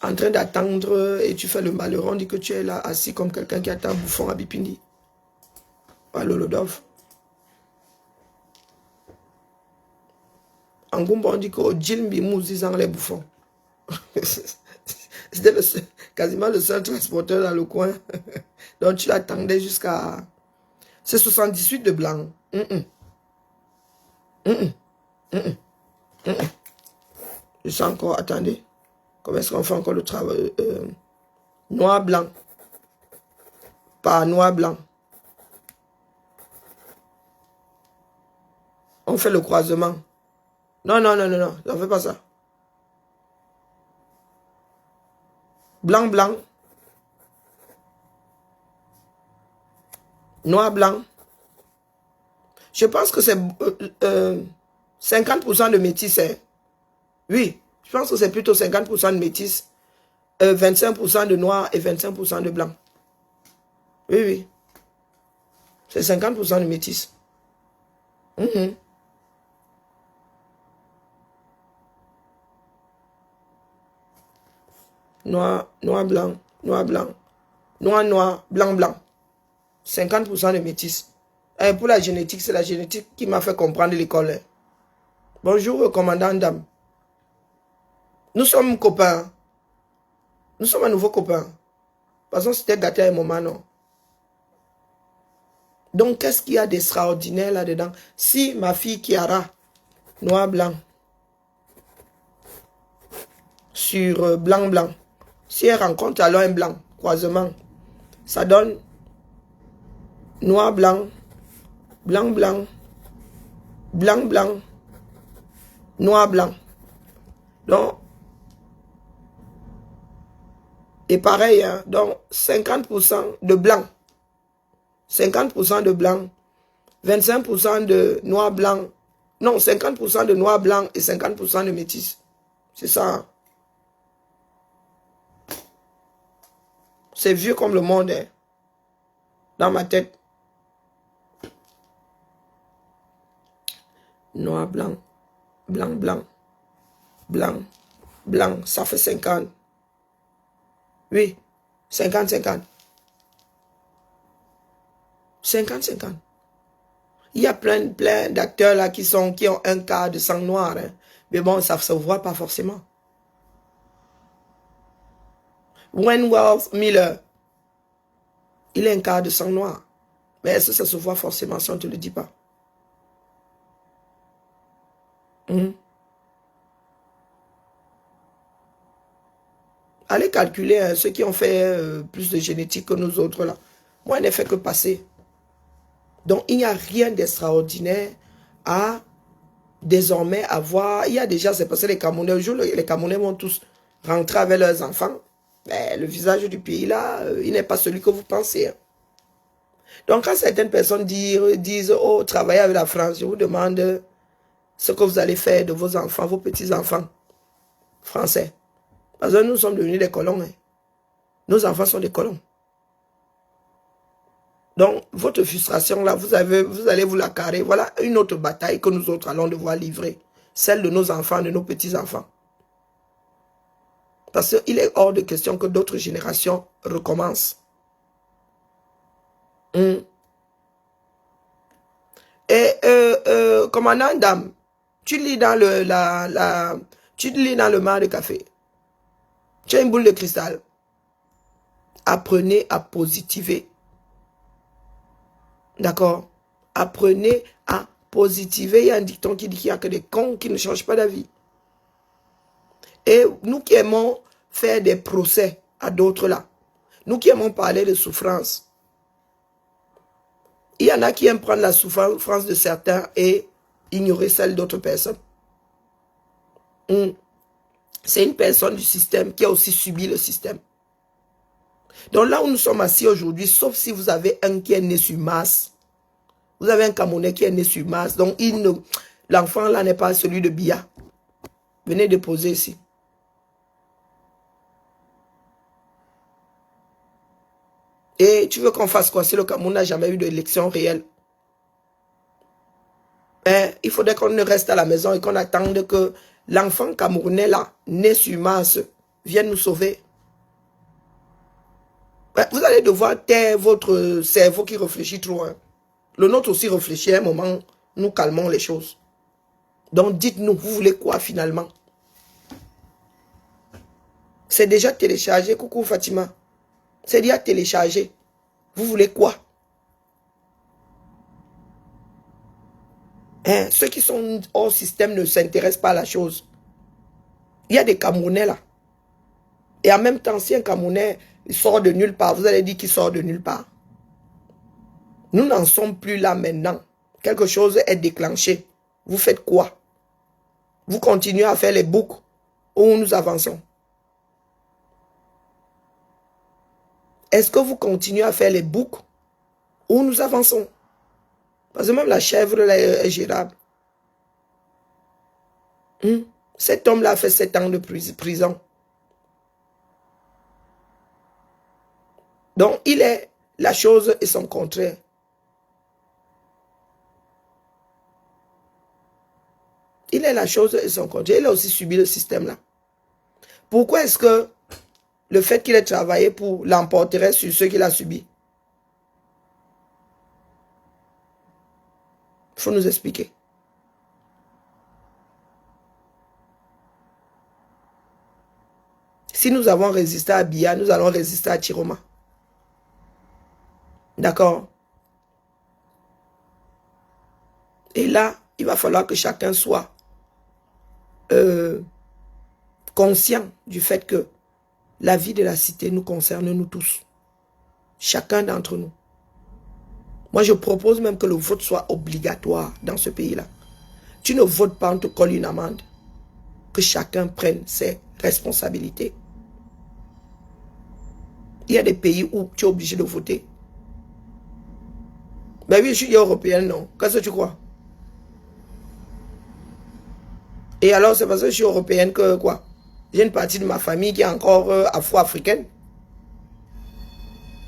en train d'attendre et tu fais le malheureux, on dit que tu es là assis comme quelqu'un qui attend Bouffon à Bipindi. À Lolodov. En Goumba, on dit que Djilmbi Mouzizan les Bouffons. C'était quasiment le seul transporteur dans le coin. Donc tu l'attendais jusqu'à... C'est 78 de blanc. Je sens encore, attendez. Comment est-ce qu'on fait encore le travail? Noir, blanc. Pas noir, blanc. On fait le croisement. Non, non, non, non, non. On ne fait pas ça. Blanc, blanc. Noir, blanc. Je pense que c'est 50% de métis. Hein. Oui, je pense que c'est plutôt 50% de métis, 25% de noir et 25% de blanc. Oui, oui. C'est 50% de métis. Noir, noir, blanc, noir, blanc. Noir, noir, blanc, blanc. 50% de métis. Et pour la génétique, c'est la génétique qui m'a fait comprendre l'école. Hein. Bonjour, commandant dame. Nous sommes copains. Nous sommes un nouveau copain. Parce qu'on s'était gâté à un moment, non? Donc, qu'est-ce qu'il y a d'extraordinaire là-dedans? Si ma fille Kiara, noir, blanc, sur blanc, blanc, si elle rencontre alors un blanc, croisement, ça donne noir, blanc, blanc, blanc, blanc, blanc, noir, blanc. Donc, et pareil, hein, donc 50% de blanc, 50% de blanc, 25% de noir, blanc, non, 50% de noir, blanc et 50% de métis. C'est ça. Hein. C'est vieux comme le monde, hein, dans ma tête. Noir, blanc, blanc, blanc, blanc, blanc, ça fait 50. Oui, 50-50. 50-50. Il y a plein d'acteurs là qui ont un quart de sang noir. Hein. Mais bon, ça ne se voit pas forcément. Wentworth Miller, il a un quart de sang noir. Mais est-ce que ça se voit forcément si on ne te le dit pas? Allez calculer hein, ceux qui ont fait plus de génétique que nous autres là. Moi, je n'ai fait que passer. Donc, il n'y a rien d'extraordinaire à désormais avoir. Il y a déjà, c'est parce que les Camerounais, le jour où les Camerounais vont tous rentrer avec leurs enfants, ben, le visage du pays là, il n'est pas celui que vous pensez. Hein. Donc, quand certaines personnes disent, oh, travaillez avec la France, je vous demande ce que vous allez faire de vos enfants, vos petits-enfants français. Parce que nous sommes devenus des colons. Hein. Nos enfants sont des colons. Donc, votre frustration là, vous allez vous la carrer. Voilà une autre bataille que nous autres allons devoir livrer. Celle de nos enfants, de nos petits-enfants. Parce qu'il est hors de question que d'autres générations recommencent. Et, commandant dame, tu lis dans le mar de café. Tu as une boule de cristal. Apprenez à positiver. D'accord? Apprenez à positiver. Il y a un dicton qui dit qu'il n'y a que des cons qui ne changent pas d'avis. Et nous qui aimons faire des procès à d'autres là, nous qui aimons parler de souffrance, il y en a qui aiment prendre la souffrance de certains et ignorer celle d'autres personnes. C'est une personne du système qui a aussi subi le système. Donc là où nous sommes assis aujourd'hui, sauf si vous avez un qui est né sur Mars, vous avez un Camerounais qui est né sur Mars, donc l'enfant là n'est pas celui de Biya. Venez déposer ici. Et tu veux qu'on fasse quoi si le Cameroun n'a jamais eu d'élection réelle? Il faudrait qu'on ne reste à la maison et qu'on attende que l'enfant camerounais là, né sur Mars, vienne nous sauver. Vous allez devoir taire votre cerveau qui réfléchit trop. Hein. Le nôtre aussi réfléchit à un moment, nous calmons les choses. Donc dites-nous, vous voulez quoi finalement? C'est déjà téléchargé, coucou Fatima. C'est déjà téléchargé. Vous voulez quoi? Hein? Ceux qui sont hors système ne s'intéressent pas à la chose. Il y a des Camerounais là. Et en même temps, si un Camerounais sort de nulle part, vous allez dire qu'il sort de nulle part. Nous n'en sommes plus là maintenant. Quelque chose est déclenché. Vous faites quoi? Vous continuez à faire les boucles où nous avançons. Est-ce que vous continuez à faire les boucles où nous avançons? Parce que même la chèvre là, est gérable. Cet homme-là a fait 7 ans de prison. Donc, il est la chose et son contraire. Il est la chose et son contraire. Il a aussi subi le système-là. Pourquoi est-ce que le fait qu'il ait travaillé pour l'emporterait sur ceux qu'il a subis? Il faut nous expliquer. Si nous avons résisté à Biya, nous allons résister à Chiroma. D'accord? Et là, il va falloir que chacun soit conscient du fait que la vie de la cité nous concerne nous tous. Chacun d'entre nous. Moi, je propose même que le vote soit obligatoire dans ce pays-là. Tu ne votes pas, on te colle une amende. Que chacun prenne ses responsabilités. Il y a des pays où tu es obligé de voter. Ben oui, je suis européenne, non. Qu'est-ce que tu crois? Et alors, c'est parce que je suis européenne que quoi? J'ai une partie de ma famille qui est encore afro-africaine.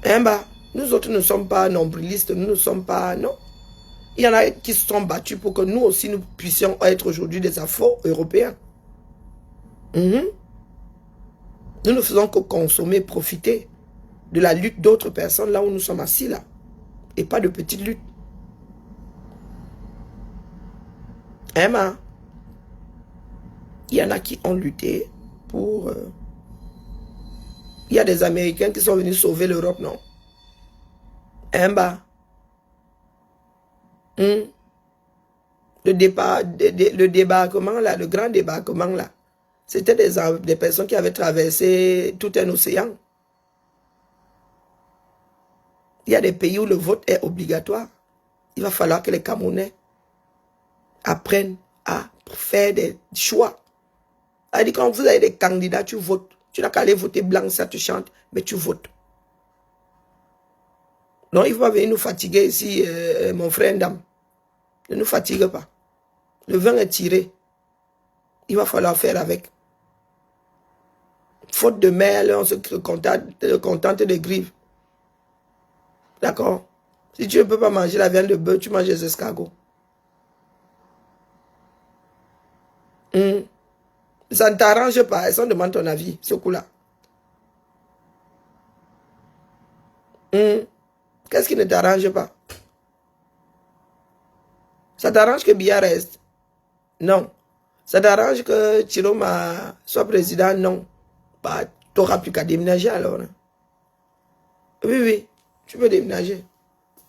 Hein, bah, nous autres ne sommes pas nombrilistes, nous ne sommes pas... Non. Il y en a qui se sont battus pour que nous aussi, nous puissions être aujourd'hui des afro-européens. Nous ne faisons que consommer, profiter de la lutte d'autres personnes là où nous sommes assis là. Et pas de petites luttes. Hein, bah, il y en a qui ont lutté pour... Il y a des Américains qui sont venus sauver l'Europe, non? Hein, bah. Le débarquement, là, le grand débarquement, là, c'était des personnes qui avaient traversé tout un océan. Il y a des pays où le vote est obligatoire. Il va falloir que les Camerounais apprennent à faire des choix. C'est-à-dire, quand vous avez des candidats, tu votes. Tu n'as qu'à aller voter blanc, ça te chante, mais tu votes. Non, il ne faut pas venir nous fatiguer ici, mon frère Ndam. Ne nous fatigue pas. Le vin est tiré. Il va falloir faire avec. Faute de mer, on se contente des grives. D'accord? Si tu ne peux pas manger la viande de bœuf, tu manges les escargots. Ça ne t'arrange pas. Est-ce qu'on demande ton avis, ce coup-là? Qu'est-ce qui ne t'arrange pas? Ça t'arrange que Biya reste? Non. Ça t'arrange que Chiroma soit président? Non. Bah, tu n'auras plus qu'à déménager alors. Oui, oui. Tu peux déménager.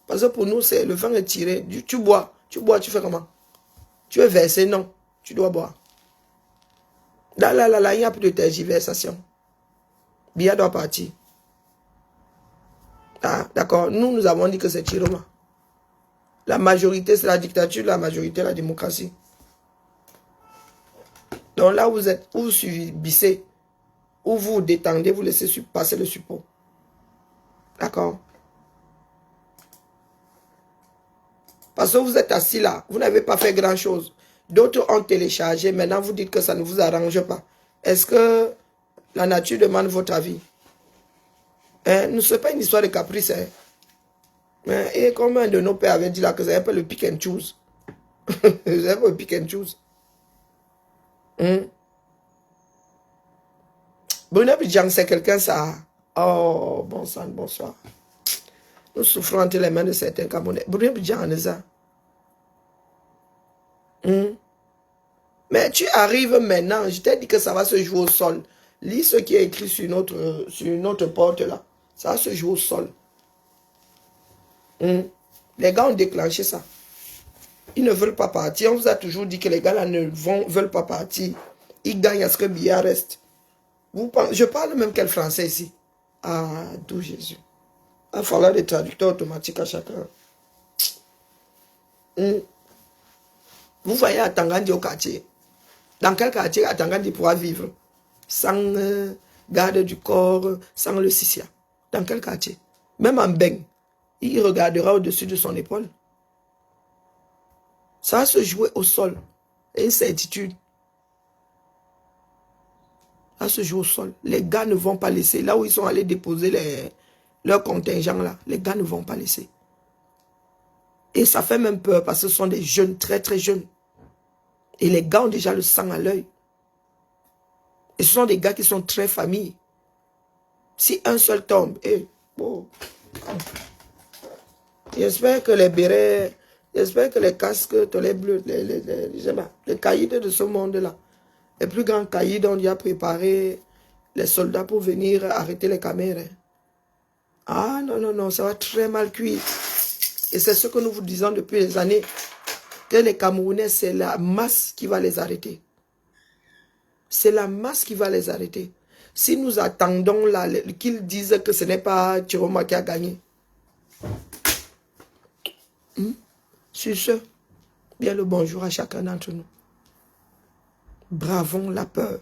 Parce que pour nous, c'est le vin est tiré. Tu bois, tu fais comment? Tu es versé? Non. Tu dois boire. Là, il n'y a plus de tergiversation. Biya doit partir. Ah, d'accord. Nous avons dit que c'est Chiroma. La majorité, c'est la dictature, la majorité, la démocratie. Donc là, vous êtes, où vous subissez, où vous vous détendez, vous laissez passer le support. D'accord? Parce que vous êtes assis là, vous n'avez pas fait grand-chose. D'autres ont téléchargé, maintenant vous dites que ça ne vous arrange pas. Est-ce que la nature demande votre avis? Hein? Ce n'est pas une histoire de caprice. Hein? Et comme un de nos pères avait dit là que c'est un peu le pick and choose. C'est un peu le pick and choose. Bruno Bidjan, c'est quelqu'un ça. Oh, bon sang, bonsoir. Nous souffrons entre les mains de certains Camerounais. Bruno Bidjan, on est ça. Mais tu arrives maintenant, je t'ai dit que ça va se jouer au sol. Lis ce qui est écrit sur notre porte là. Ça va se jouer au sol. Les gars ont déclenché ça. Ils ne veulent pas partir. On vous a toujours dit que les gars là ne veulent pas partir. Ils gagnent à ce que Biya reste. Je parle même quel français ici. Ah, d'où Jésus. Il va falloir des traducteurs automatiques à chacun. Vous voyez à Tangandi au quartier. Dans quel quartier à Tangandi pourra vivre sans garde du corps, sans le Sissia? Dans quel quartier? Même en Beng, il regardera au-dessus de son épaule. Ça va se jouer au sol. Et une certitude. Ça va se jouer au sol. Les gars ne vont pas laisser. Là où ils sont allés déposer leur contingent là, les gars ne vont pas laisser. Et ça fait même peur parce que ce sont des jeunes, très très jeunes. Et les gars ont déjà le sang à l'œil. Et ce sont des gars qui sont très familles. Si un seul tombe, bon. J'espère que les bérets, j'espère que les casques, les bleus, les caïds de ce monde-là, les plus grands caïds ont déjà préparé les soldats pour venir arrêter les caméras. Ah non, non, non, ça va très mal cuire. Et c'est ce que nous vous disons depuis des années, que les Camerounais, c'est la masse qui va les arrêter. C'est la masse qui va les arrêter. Si nous attendons qu'ils disent que ce n'est pas Chiroma qui a gagné. Sur ce, bien le bonjour à chacun d'entre nous. Bravons la peur.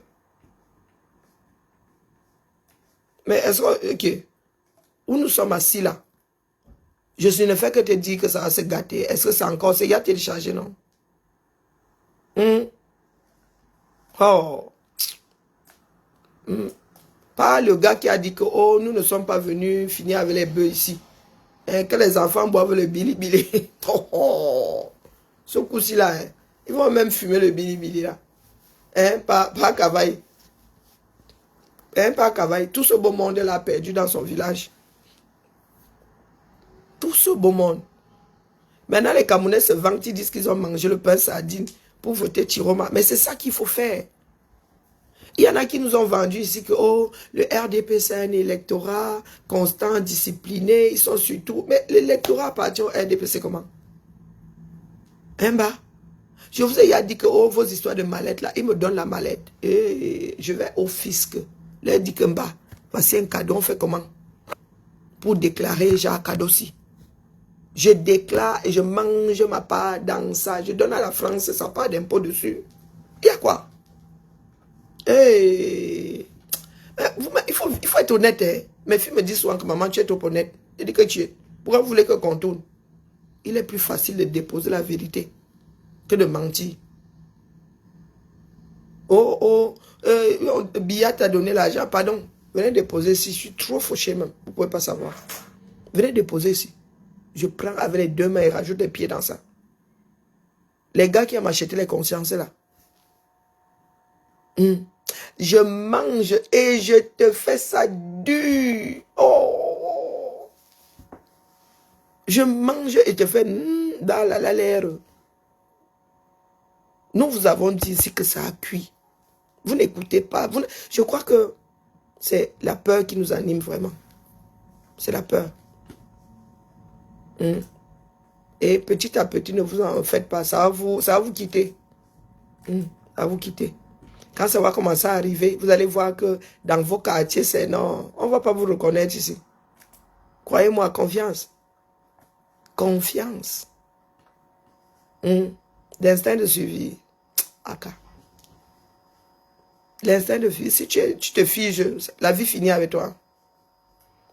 Mais est-ce que, ok, où nous sommes assis là, je ne fais que te dire que ça va se gâter. Est-ce que c'est encore, c'est déjà téléchargé, non? Oh. Pas le gars qui a dit que, oh, nous ne sommes pas venus finir avec les bœufs ici. Et que les enfants boivent le bili-bili. Oh. Ce coup-ci là, ils vont même fumer le bili-bili là. Pas cavaille. Pas cavaille. Tout ce beau monde l'a perdu dans son village. Tout ce beau monde. Maintenant, les Camerounais se vantent, ils disent qu'ils ont mangé le pain sardine pour voter Chiroma. Mais c'est ça qu'il faut faire. Il y en a qui nous ont vendu ici que oh, le RDP c'est un électorat constant, discipliné, ils sont surtout... Mais l'électorat appartient au RDP, c'est comment? Bah, je vous ai dit que oh, vos histoires de mallette là, ils me donnent la mallette. Et je vais au fisc. Leur dit que bah, voici un cadeau, on fait comment? Pour déclarer, j'ai un cadeau aussi. Je déclare et je mange ma part dans ça. Je donne à la France sa part d'impôt dessus. Il y a quoi? Il faut être honnête. Hein. Mes filles me disent souvent que maman, tu es trop honnête. Je dis que tu es. Pourquoi vous voulez que qu'on tourne? Il est plus facile de déposer la vérité que de mentir. Bia t'a donné l'argent, pardon. Venez déposer ici. Je suis trop fauché même. Vous ne pouvez pas savoir. Venez déposer ici. Je prends avec les deux mains et rajoute des pieds dans ça. Les gars qui ont acheté les consciences là. Je mange et je te fais ça dur. Oh. Je mange et te fais dans l'air. Nous vous avons dit ici que ça a cuit. Vous n'écoutez pas. Je crois que c'est la peur qui nous anime vraiment. C'est la peur. Et petit à petit, ne vous en faites pas. Ça va vous quitter. Ça va vous quitter. Quand ça va commencer à arriver, vous allez voir que dans vos quartiers, c'est non. On ne va pas vous reconnaître ici. Croyez-moi, confiance. Confiance. L'instinct de survie. Aka. L'instinct de survie. Si tu te figes, la vie finit avec toi.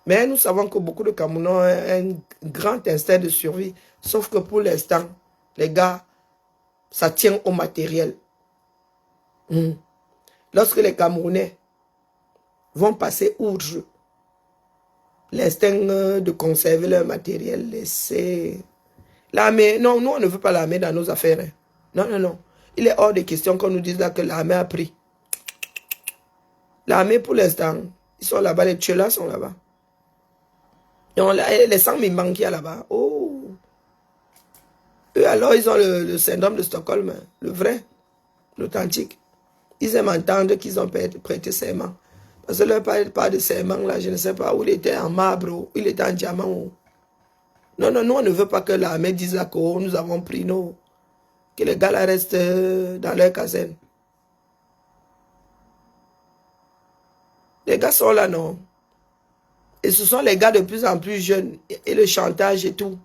Mais nous savons que beaucoup de Camerounais ont un grand instinct de survie. Sauf que pour l'instant, les gars, ça tient au matériel. Lorsque les Camerounais vont passer outre l'instinct de conserver leur matériel, laisser l'armée. Non, nous on ne veut pas l'armée dans nos affaires. Hein. Non, non, non. Il est hors de question qu'on nous dise là que l'armée a pris. L'armée pour l'instant, ils sont là-bas, les tueurs sont là-bas. Les 100 000 banquiers là-bas. Oh. Eux alors, ils ont le syndrome de Stockholm, le vrai, l'authentique. Ils aiment entendre qu'ils ont prêté serment. Parce que leur part de serment, là, je ne sais pas où il était en marbre, où il était en diamant. Où. Non, non, nous, on ne veut pas que l'armée dise là que nous avons pris, non. Que les gars là restent dans leur caserne. Les gars sont là, non? Et ce sont les gars de plus en plus jeunes. Et le chantage et tout.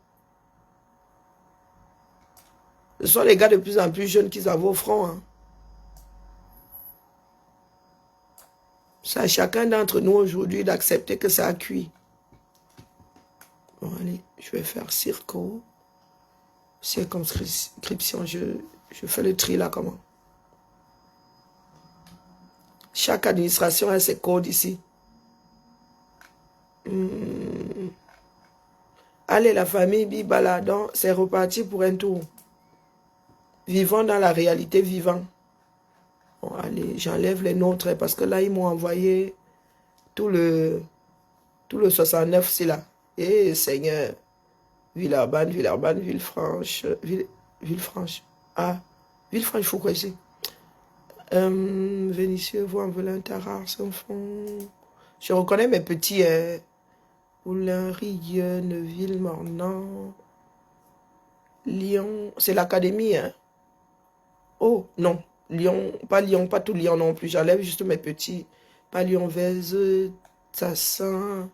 Ce sont les gars de plus en plus jeunes qui s'en vont au front. Hein. C'est à chacun d'entre nous aujourd'hui d'accepter que ça a cuit. Bon, allez, je vais faire circo. Circonscription, je fais le tri là, comment? Chaque administration a ses codes ici. Allez, la famille Bibaladon, c'est reparti pour un tour. Vivons dans la réalité, vivant. Bon, allez, j'enlève les nôtres parce que là, ils m'ont envoyé tout le 69, c'est là. Et Seigneur, Villeurbanne, Villefranche, Villefranche. Ah, Villefranche, il faut quoi ici? Vénitieux, Vaux-en-Velin, Tarare, Saint-Fond. Je reconnais mes petits... Oulin, Rieux, Neuville, Mornan, Lyon. C'est l'académie, hein? Oh, non. Lyon, pas tout Lyon non plus. J'enlève juste mes petits. Pas Lyon-Vèze, Tassin.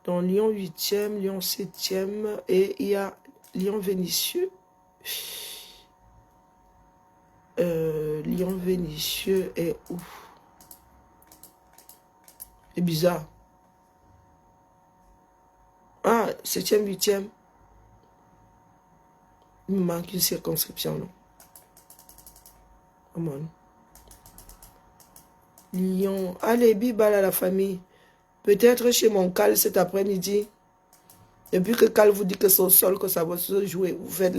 Dans Lyon 8e, Lyon 7e. Et il y a Lyon-Vénitieux. Lyon-Vénitieux est où? C'est bizarre. Ah, 7e, 8e. Il me manque une circonscription, non? Come on. Lyon. Allez, bibal à la famille. Peut-être chez mon Cal cet après-midi. Depuis que Cal vous dit que c'est au sol que ça va se jouer, vous faites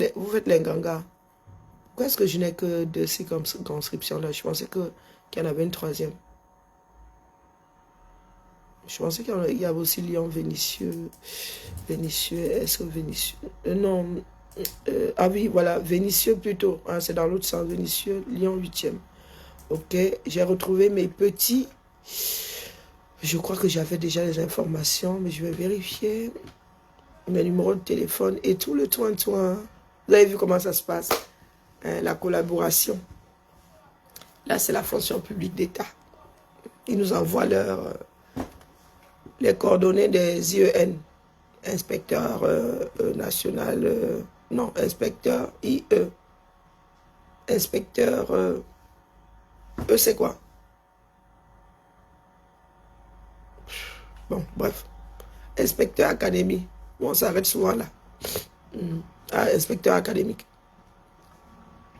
les gangas. Pourquoi est-ce que je n'ai que 2 circonscriptions là? Je pensais qu'il y en avait une 3e. Je pensais qu'il y avait aussi Lyon, Vénitieux. Vénitieux, est-ce que Vénitieux? Non. Ah oui, voilà, Vénitieux plutôt. Ah, c'est dans l'autre sens, Vénitieux, Lyon 8e. Ok, j'ai retrouvé mes petits. Je crois que j'avais déjà les informations, mais je vais vérifier mes numéros de téléphone et tout le toin. Vous avez vu comment ça se passe? Hein, la collaboration. Là, c'est la fonction publique d'État. Ils nous envoient les coordonnées des IEN. Inspecteur national... non, inspecteur IE. Inspecteur... c'est quoi? Bon, bref. Inspecteur académique. Bon, on s'arrête souvent là. Ah, inspecteur académique.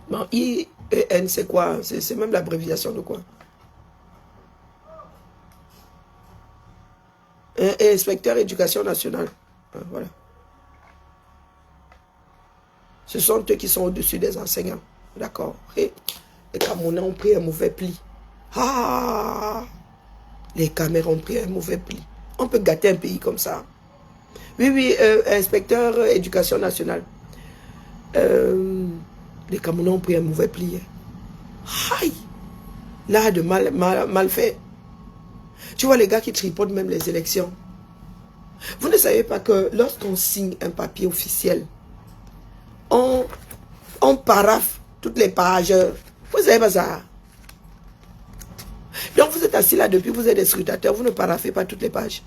Bon, IEN, c'est quoi? C'est même l'abréviation de quoi? Et inspecteur éducation nationale. Voilà. Ce sont eux qui sont au-dessus des enseignants. D'accord. Et les Camerounais ont pris un mauvais pli. Ah! Les Camerounais ont pris un mauvais pli. On peut gâter un pays comme ça. Oui, inspecteur éducation nationale. Les Camerounais ont pris un mauvais pli. Aïe! Là, de mal fait. Tu vois les gars qui tripotent même les élections. Vous ne savez pas que lorsqu'on signe un papier officiel, on paraphe toutes les pages. Vous savez pas ça? Donc vous êtes assis là depuis, vous êtes des scrutateurs, vous ne paraphez pas toutes les pages.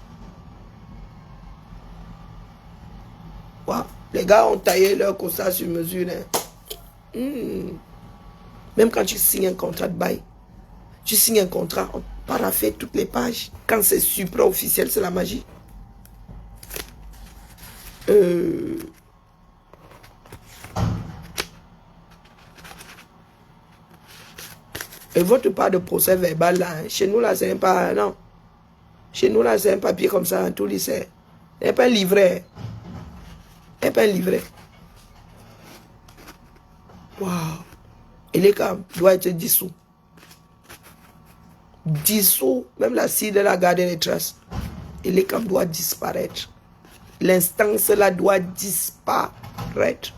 Wow. Les gars ont taillé leur constat sur mesure. Hein. Même quand tu signes un contrat de bail, tu signes un contrat, on paraphe toutes les pages. Quand c'est supra-officiel, c'est la magie. Et votre part de procès verbal là, hein. Chez nous là, c'est pas, non. Chez nous là, c'est un papier comme ça, en tout lycée. C'est pas un livret. C'est pas un livret. Waouh. Et les cas doit être dissous. Dissous, même la CID de la garder les traces. Et les camps doit disparaître. L'instance là doit disparaître.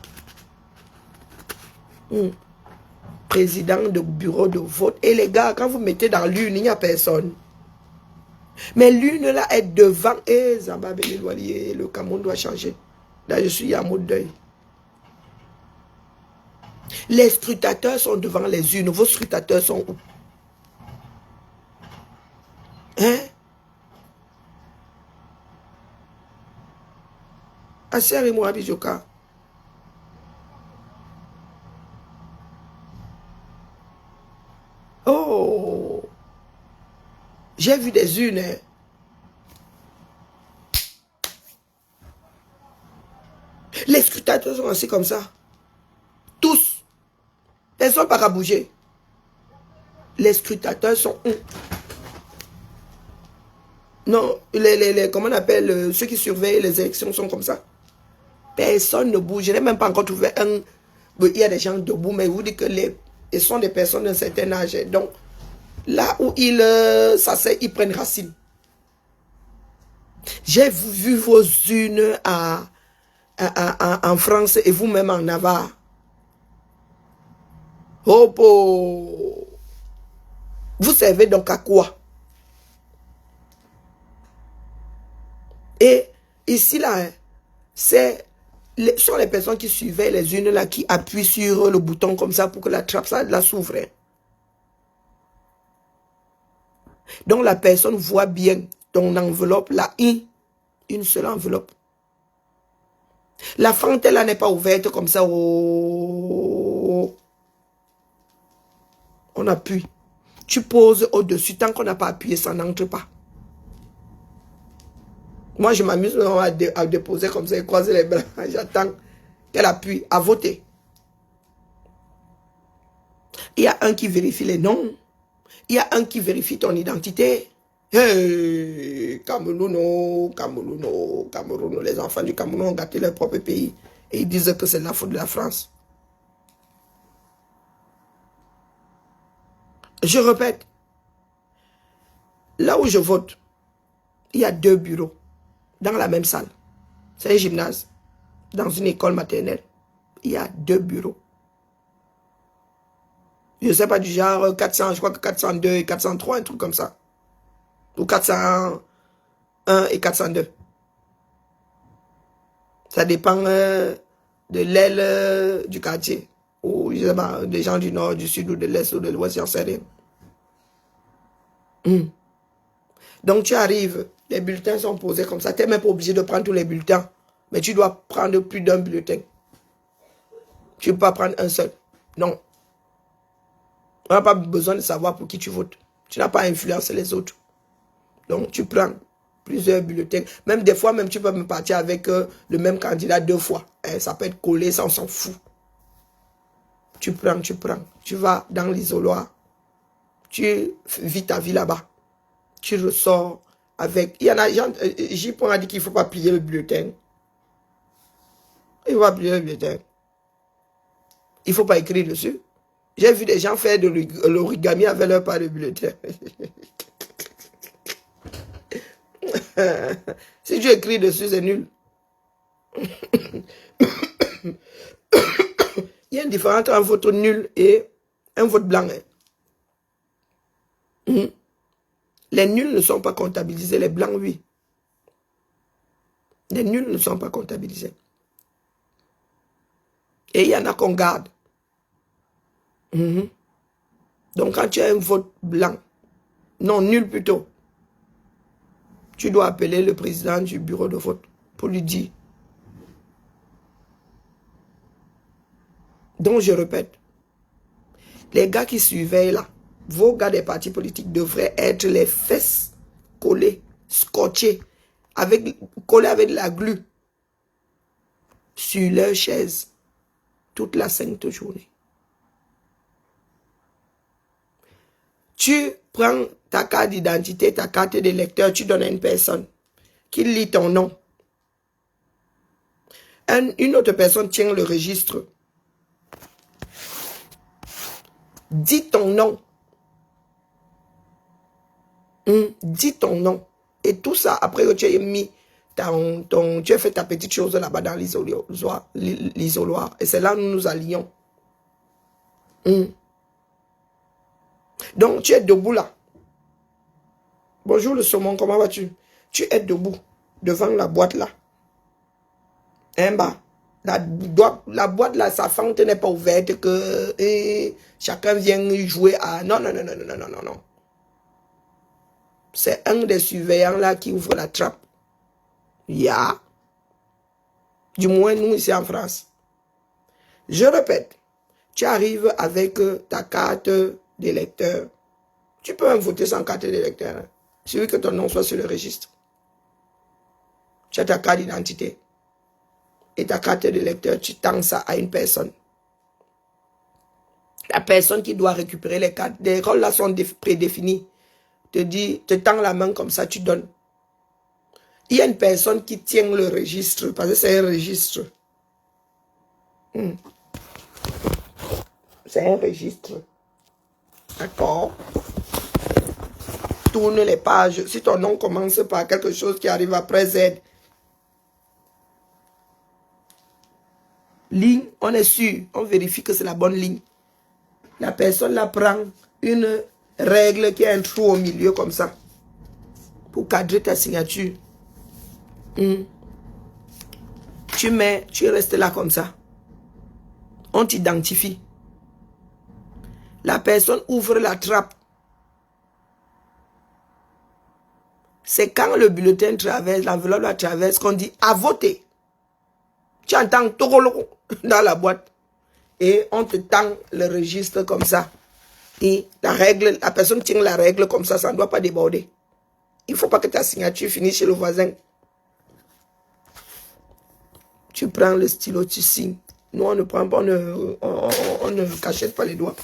Président de bureau de vote. Et les gars, quand vous mettez dans l'urne, il n'y a personne. Mais l'urne là est devant. Et Zambabé, le Cameroun doit changer. Là, je suis à mot d'œil. Les scrutateurs sont devant les urnes. Vos scrutateurs sont où? Hein? Asseri moi Bijoka. Oh, j'ai vu des urnes. Hein. Les scrutateurs sont assis comme ça. Tous. Personne n'a pas bouger. Les scrutateurs sont... Non, comment on appelle, ceux qui surveillent les élections sont comme ça. Personne ne bouge. Je n'ai même pas encore trouvé un... Il y a des gens debout, mais vous dites que ils sont des personnes d'un certain âge. Donc, là où ils s'asseyent, ils prennent racine. J'ai vu vos urnes en France et vous-même en Navarre. Oh, vous servez donc à quoi? Et ici, là, sont les personnes qui suivaient les urnes là, qui appuient sur le bouton comme ça pour que la trappe là s'ouvre. Donc la personne voit bien ton enveloppe là, une seule enveloppe. La fente là n'est pas ouverte comme ça. Oh. On appuie. Tu poses au-dessus. Tant qu'on n'a pas appuyé, ça n'entre pas. Moi, je m'amuse à déposer comme ça et croiser les bras. J'attends qu'elle appuie à voter. Il y a un qui vérifie les noms. Il y a un qui vérifie ton identité. Hey, Cameroun, les enfants du Cameroun ont gâté leur propre pays. Et ils disent que c'est la faute de la France. Je répète, là où je vote, il y a 2 bureaux dans la même salle. C'est un gymnase. Dans une école maternelle, il y a 2 bureaux. Je ne sais pas, du genre 400, je crois que 402 et 403, un truc comme ça. Ou 401 et 402. Ça dépend de l'aile du quartier. Ou, je sais pas, des gens du nord, du sud, ou de l'est, ou de l'ouest, j'en sais rien. Donc tu arrives, les bulletins sont posés comme ça. Tu n'es même pas obligé de prendre tous les bulletins. Mais tu dois prendre plus d'un bulletin. Tu ne peux pas prendre un seul. Non. On n'a pas besoin de savoir pour qui tu votes. Tu n'as pas influencé les autres. Donc tu prends plusieurs bulletins. Même des fois, même tu peux me partir avec le même candidat 2 fois. Ça peut être collé, ça on s'en fout. Tu prends. Tu vas dans l'isoloir. Tu vis ta vie là-bas. Tu ressors avec... Il y en a, j'y a dit qu'il ne faut pas plier le bulletin. Il va plier le bulletin. Il ne faut pas écrire dessus. J'ai vu des gens faire de l'origami avec leur part de bulletin. Si tu écris dessus, c'est nul. Il y a une différence entre un vote nul et un vote blanc. Les nuls ne sont pas comptabilisés, les blancs, oui. Les nuls ne sont pas comptabilisés. Et il y en a qu'on garde. Donc quand tu as un vote blanc, non, nul plutôt, tu dois appeler le président du bureau de vote pour lui dire. Donc je répète, les gars qui surveillent là, vos gars des partis politiques devraient être les fesses collées, scotchées, collées avec de la glu sur leur chaise toute la sainte journée. Tu prends ta carte d'identité, ta carte d'électeur, tu donnes à une personne qui lit ton nom. Une autre personne tient le registre. Dis ton nom. Dis ton nom. Et tout ça, après que tu as mis tu as fait ta petite chose là-bas dans l'isoloir. Et c'est là où nous nous allions. Donc, tu es debout là. Bonjour le saumon, comment vas-tu? Tu es debout devant la boîte là. En bas. La boîte là, sa fente n'est pas ouverte que chacun vient jouer à... Non. C'est un des surveillants là qui ouvre la trappe. Du moins, nous, ici en France. Je répète, tu arrives avec ta carte d'électeur. Tu peux même voter sans carte d'électeur. Hein. Celui que ton nom soit sur le registre. Tu as ta carte d'identité. Et ta carte d'électeur, tu tends ça à une personne. La personne qui doit récupérer les cartes, les rôles là sont prédéfinis. Te tend la main comme ça, tu donnes. Il y a une personne qui tient le registre, parce que c'est un registre. C'est un registre. D'accord? Tourne les pages. Si ton nom commence par quelque chose qui arrive après Z, ligne, on est sûr, on vérifie que c'est la bonne ligne. La personne la prend une règle qui a un trou au milieu comme ça pour cadrer ta signature. Tu restes là comme ça. On t'identifie. La personne ouvre la trappe. C'est quand le bulletin traverse, l'enveloppe la traverse, qu'on dit à voter. Tu entends dans la boîte. Et on te tend le registre comme ça. Et la personne tient la règle comme ça ne doit pas déborder. Il ne faut pas que ta signature finisse chez le voisin. Tu prends le stylo, tu signes. Nous, on ne prend pas, on ne cachette pas les doigts.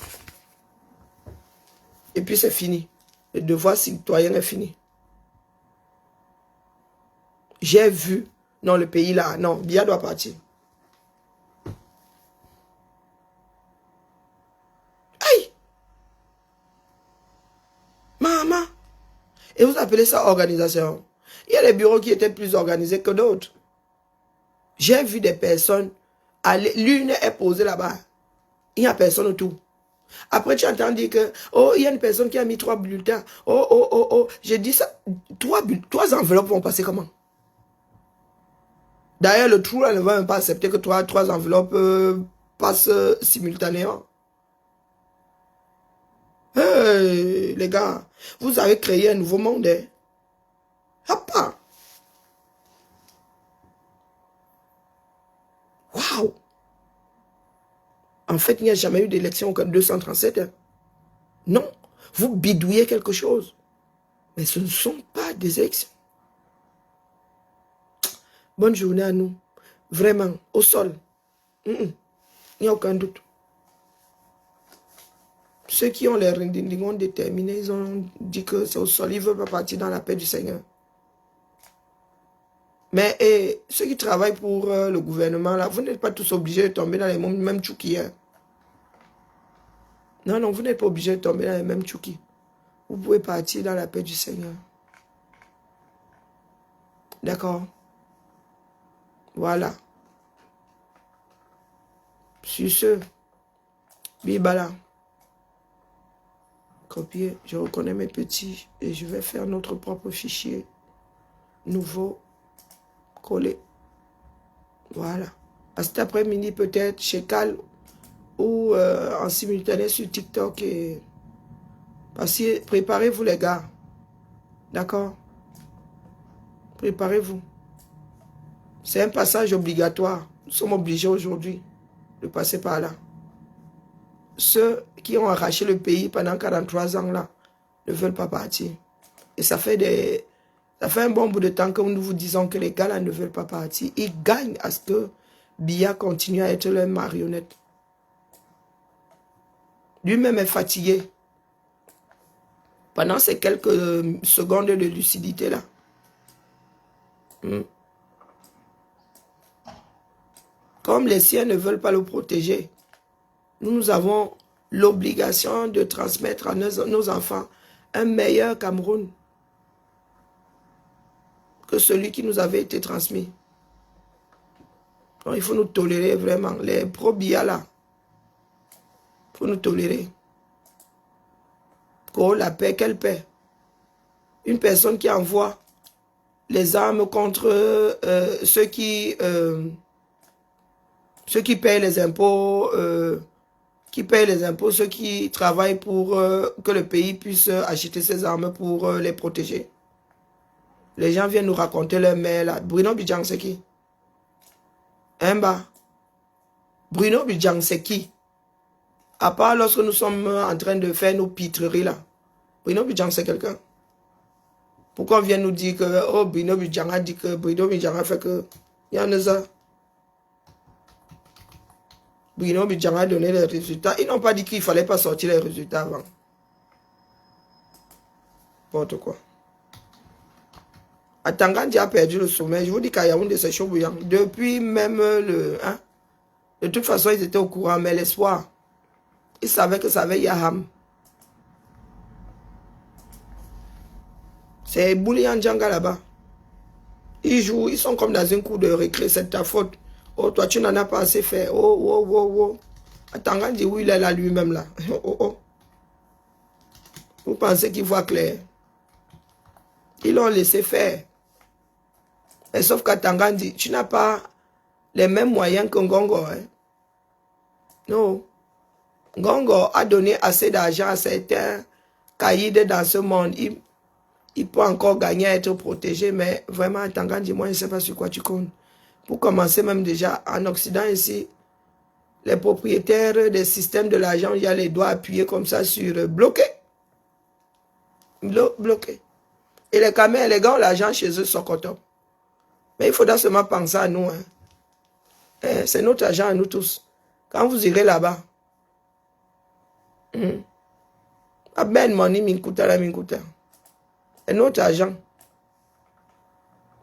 Et puis c'est fini. Le devoir citoyen est fini. J'ai vu, non, le pays là, non, Biya doit partir. Aïe! Maman! Et vous appelez ça organisation? Il y a des bureaux qui étaient plus organisés que d'autres. J'ai vu des personnes, l'une est posée là-bas. Il n'y a personne autour. Après, tu entends dire que, oh, il y a une personne qui a mis 3 bulletins. Oh. J'ai dit ça. 3 enveloppes vont passer comment? D'ailleurs, le trou, là, ne va même pas accepter que 3 enveloppes passent simultanément. Hey, les gars, vous avez créé un nouveau monde. Hein? Hop! Waouh! En fait, il n'y a jamais eu d'élection au 237. Hein? Non, vous bidouillez quelque chose. Mais ce ne sont pas des élections. Bonne journée à nous. Vraiment, au sol. Il n'y a aucun doute. Ceux qui ont les rendements déterminés, ils ont dit que c'est au sol. Ils ne veulent pas partir dans la paix du Seigneur. Mais ceux qui travaillent pour le gouvernement, là, vous n'êtes pas tous obligés de tomber dans les mêmes tchoukis. Hein. Non, vous n'êtes pas obligés de tomber dans les mêmes tchoukis. Vous pouvez partir dans la paix du Seigneur. D'accord? Voilà. Sur ce, Bibala. Copier, je reconnais mes petits et je vais faire notre propre fichier. Nouveau, collé. Voilà. À cet après-midi, peut-être chez Cal ou en simultané sur TikTok. Parce que préparez-vous les gars. D'accord? Préparez-vous. C'est un passage obligatoire. Nous sommes obligés aujourd'hui de passer par là. Ceux qui ont arraché le pays pendant 43 ans là ne veulent pas partir. Et ça fait un bon bout de temps que nous vous disons que les gars là ne veulent pas partir. Ils gagnent à ce que Biya continue à être leur marionnette. Lui-même est fatigué. Pendant ces quelques secondes de lucidité là. Comme les siens ne veulent pas le protéger, nous avons l'obligation de transmettre à nos enfants un meilleur Cameroun que celui qui nous avait été transmis. Donc, il faut nous tolérer vraiment. Les pro-Biya là, il faut nous tolérer. Oh, la paix, quelle paix? Une personne qui envoie les armes contre ceux qui payent les impôts, ceux qui travaillent pour que le pays puisse acheter ces armes pour les protéger. Les gens viennent nous raconter leur mail là. Bruno Bidjang, c'est qui? Hein, bah. Bruno Bidjang, c'est qui? À part lorsque nous sommes en train de faire nos pitreries là. Bruno Bidjang, c'est quelqu'un. Pourquoi on vient nous dire que oh, Bruno Bidjang a dit que Bruno Bidjang a fait que. Il y en a ça. Bruno Bidjang a donné les résultats. Ils n'ont pas dit qu'il ne fallait pas sortir les résultats avant. N'importe quoi. Atangandi a perdu le sommeil. Je vous dis qu'à Yaoundé, c'est chaud bouillant. Depuis même le... Hein, de toute façon, ils étaient au courant, mais l'espoir, ils savaient que ça avait Yaham. C'est Boulian Djanga là-bas. Ils jouent, ils sont comme dans une cour de récré, c'est ta faute. Oh, toi, tu n'en as pas assez fait. Oh, oh, oh, oh. Atangandi, oui, il est là lui-même là. Oh, oh. Vous pensez qu'il voit clair? Ils l'ont laissé faire. Et sauf qu'Atangandi, tu n'as pas les mêmes moyens que Ngongo. Hein? Non. Ngongo a donné assez d'argent à certains caïds dans ce monde. Il peut encore gagner à être protégé, mais vraiment, Atangandi, moi, je ne sais pas sur quoi tu comptes. Pour commencer, même déjà, en Occident, ici, les propriétaires des systèmes de l'argent, il y a les doigts appuyés comme ça sur bloquer. Bloqué. Et les camés, les gars ont l'argent chez eux, sont contents. Mais il faudra seulement penser à nous. Hein. C'est notre argent à nous tous. Quand vous irez là-bas, aben money minkuta la minkuta. C'est notre argent.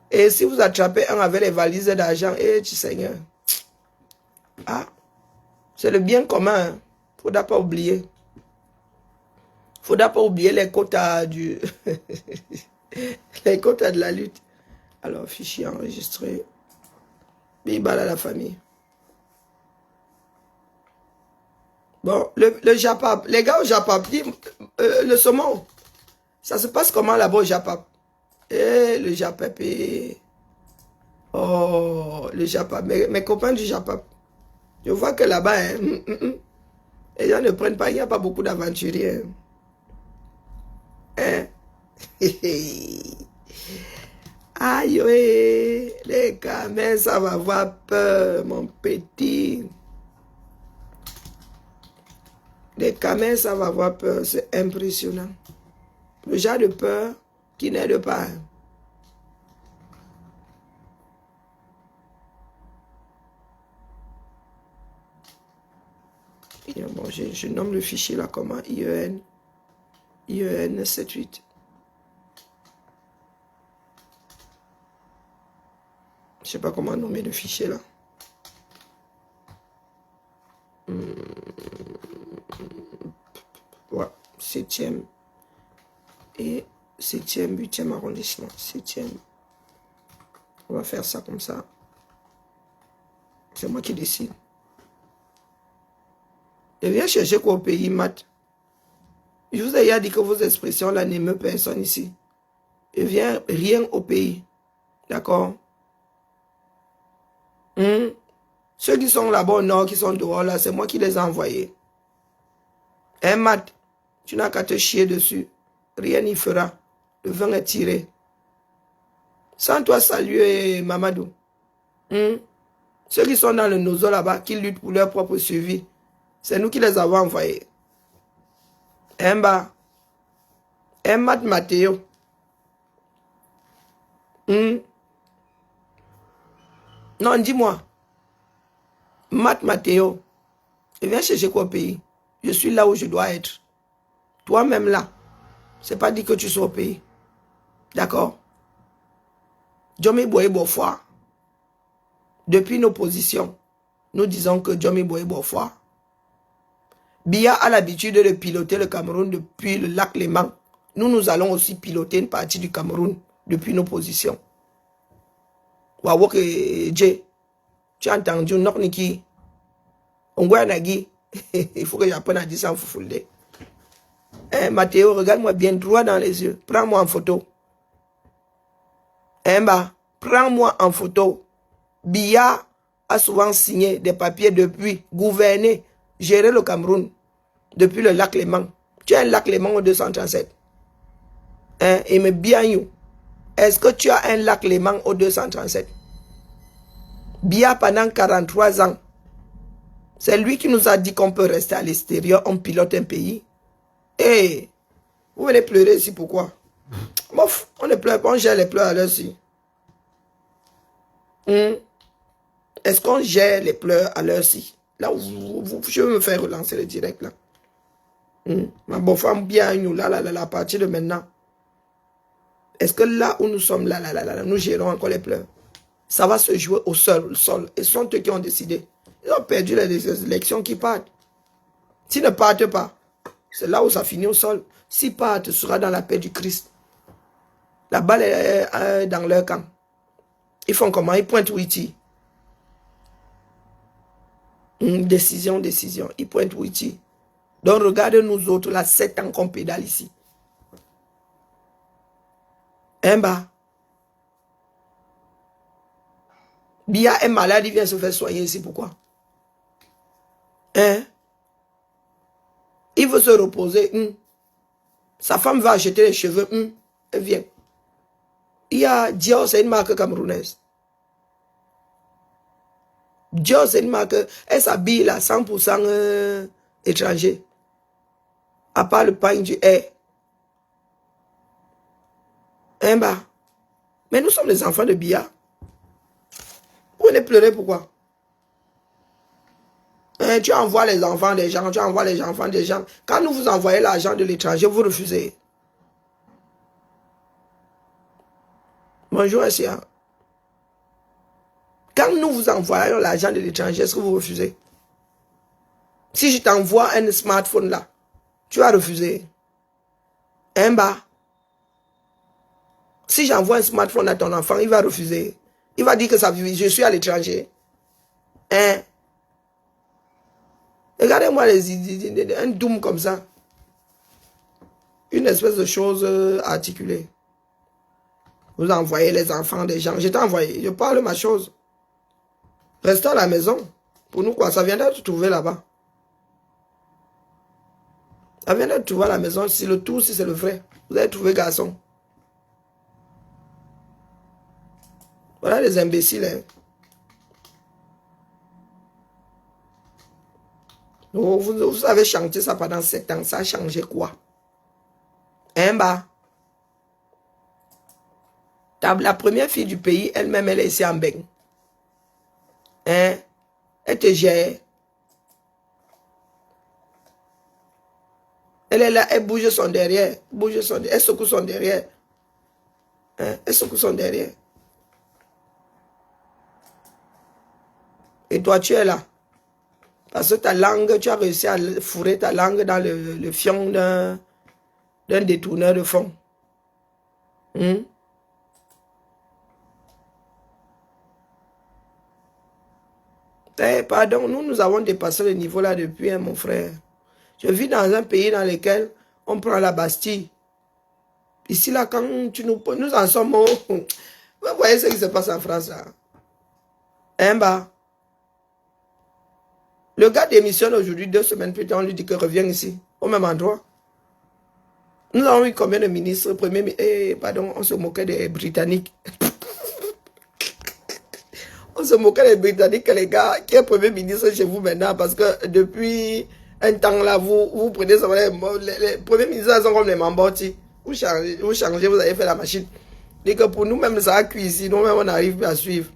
Et si vous attrapez un avec les valises d'argent, tu Seigneur. Ah, c'est le bien commun. Il ne faudra pas oublier. Il ne faudra pas oublier les quotas du... les quotas de la lutte. Alors, fichier enregistré. Bibal à la famille. Bon, le Japap. Les gars au Japap, le saumon. Ça se passe comment là-bas au Japap? Le Japap est... Oh, le Japap. Mes copains du Japap. Je vois que là-bas, hein, les gens ne prennent pas, il n'y a pas beaucoup d'aventuriers. Hein? Aïe, oui, les gamins, ça va avoir peur, mon petit. Les gamins, ça va avoir peur, c'est impressionnant. Le genre de peur qui n'aide pas. Bon, je nomme le fichier là comment? IEN 78. Je ne sais pas comment nommer le fichier là. Ouais, 7e et 7e, 8e arrondissement. 7e. On va faire ça comme ça. C'est moi qui décide. Et viens chercher quoi au pays, Matt. Je vous ai déjà dit que vos expressions là n'aiment personne ici. Et viens rien au pays. D'accord? Ceux qui sont là-bas au nord, qui sont dehors là, c'est moi qui les ai envoyés. Hein, Matt, tu n'as qu'à te chier dessus. Rien n'y fera. Le vin est tiré. Sans toi saluer Mamadou. Ceux qui sont dans le nozo là-bas, qui luttent pour leur propre survie, c'est nous qui les avons envoyés. Matt Mathéo. Non, dis-moi. Matt Mathéo. Et viens chercher quoi au pays. Je suis là où je dois être. Toi-même là. C'est pas dit que tu sois au pays. D'accord? Djomi Boye Bofwa. Depuis nos positions, nous disons que Djomi Boye Bofwa. Biya a l'habitude de piloter le Cameroun depuis le lac Léman. Nous allons aussi piloter une partie du Cameroun depuis nos positions. Wawok Dje, tu as entendu Nokniki, Ongwanagi, il faut que j'apprenne à dire ça en foufoulé. Mathéo, regarde-moi bien droit dans les yeux. Prends-moi en photo. Prends-moi en photo. Biya a souvent signé des papiers depuis, gouverner, gérer le Cameroun depuis le lac Léman. Tu as un lac Léman au 237. Et me bien you. Est-ce que tu as un lac Léman au 237? Biya pendant 43 ans. C'est lui qui nous a dit qu'on peut rester à l'extérieur, on pilote un pays. Et vous venez pleurer ici, pourquoi? Bof, on ne pleure pas, on gère les pleurs à l'heure ci. Est-ce qu'on gère les pleurs à l'heure ci? Là, je veux me faire relancer le direct là. Ma bonne femme bien nous là, à partir de maintenant. Est-ce que là où nous sommes là, nous gérons encore les pleurs? Ça va se jouer au sol. Et ce sont eux qui ont décidé. Ils ont perdu les élections qui partent. S'ils ne partent pas, c'est là où ça finit au sol. S'ils partent, ce sera dans la paix du Christ. La balle est dans leur camp. Ils font comment? Ils pointent Witi. Décision. Ils pointent Witi. Donc regarde nous autres, là, 7 ans qu'on pédale ici. Biya est malade, il vient se faire soigner ici. Pourquoi? Il veut se reposer. Sa femme va acheter les cheveux. Elle vient. Il y a Dior, c'est une marque camerounaise. Dior, c'est une marque. Elle s'habille là, 100% étranger. À part le pain du air. Mais nous sommes les enfants de Biya. Vous venez pleurer pourquoi? Tu envoies les enfants des gens, Quand nous vous envoyez l'argent de l'étranger, vous refusez. Bonjour, Essia. Quand nous vous envoyons l'argent de l'étranger, est-ce que vous refusez? Si je t'envoie un smartphone là, tu vas refuser. Si j'envoie un smartphone à ton enfant, il va refuser. Il va dire que je suis à l'étranger. Regardez-moi un doom comme ça. Une espèce de chose articulée. Vous envoyez les enfants des gens. Je t'ai envoyé. Je parle de ma chose. Restez à la maison. Pour nous quoi? Ça vient d'être trouvé là-bas. Ça vient d'être trouvé à la maison. Si le tout, si c'est le vrai. Vous avez trouvé garçon. Voilà les imbéciles. Vous avez chanté ça pendant 7 ans. Ça a changé quoi? La première fille du pays, elle-même, elle est ici en Beng. Elle te gère. Elle est là, elle bouge son derrière. Elle secoue son derrière. Elle secoue son derrière. Et toi, tu es là. Parce que ta langue, tu as réussi à fourrer ta langue dans le fion d'un détourneur de fonds. Pardon, nous avons dépassé le niveau là depuis, mon frère. Je vis dans un pays dans lequel on prend la Bastille. Ici, là, quand nous en sommes... Vous voyez ce qui se passe en France, là. Le gars démissionne aujourd'hui, 2 semaines plus tard, on lui dit que reviens ici, au même endroit. Nous avons eu combien de ministres, on se moquait des Britanniques. On se moquait des Britanniques, les gars, qui est premier ministre chez vous maintenant, parce que depuis un temps là, vous prenez ça, les premiers ministres sont comme les Mambotti. Vous changez, vous avez fait la machine. Et que pour nous-mêmes, ça a cuit ici, nous-mêmes, on n'arrive plus à suivre.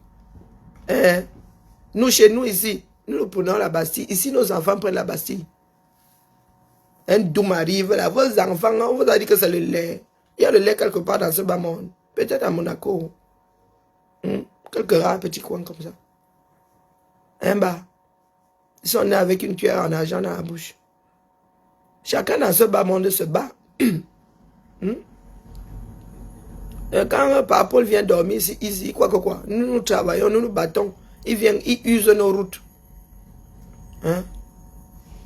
Nous, chez nous ici, nous prenons la Bastille. Ici, nos enfants prennent la Bastille. Un doom arrive là, vos enfants, on vous a dit que c'est le lait. Il y a le lait quelque part dans ce bas monde. Peut-être à Monaco. Quelques rares petits coins comme ça. Ils sont nés avec une cuillère en argent dans la bouche. Chacun dans ce bas monde se bat. Quand Papa Paul vient dormir ici, quoi. Nous travaillons, nous battons. Ils viennent, ils usent nos routes.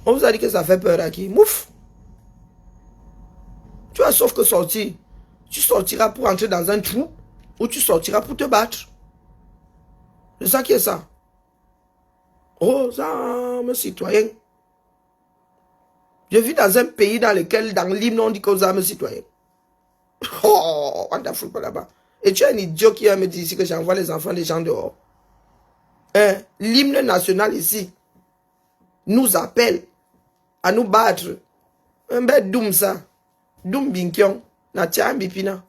On vous a dit que ça fait peur à qui? Mouf! Tu as sauf que sortir. Tu sortiras pour entrer dans un trou ou tu sortiras pour te battre. C'est ça qui est ça. Oh, ça, mes citoyens. Je vis dans un pays dans lequel, dans l'hymne, on dit qu'aux âmes citoyennes. Oh, on t'a foutu pas là-bas. Et tu es un idiot qui va me dire ici que j'envoie les enfants des gens dehors. Hein, l'hymne national ici nous appelle à nous battre. Un bête doum ça. Doum binkion. Na tiambi pina.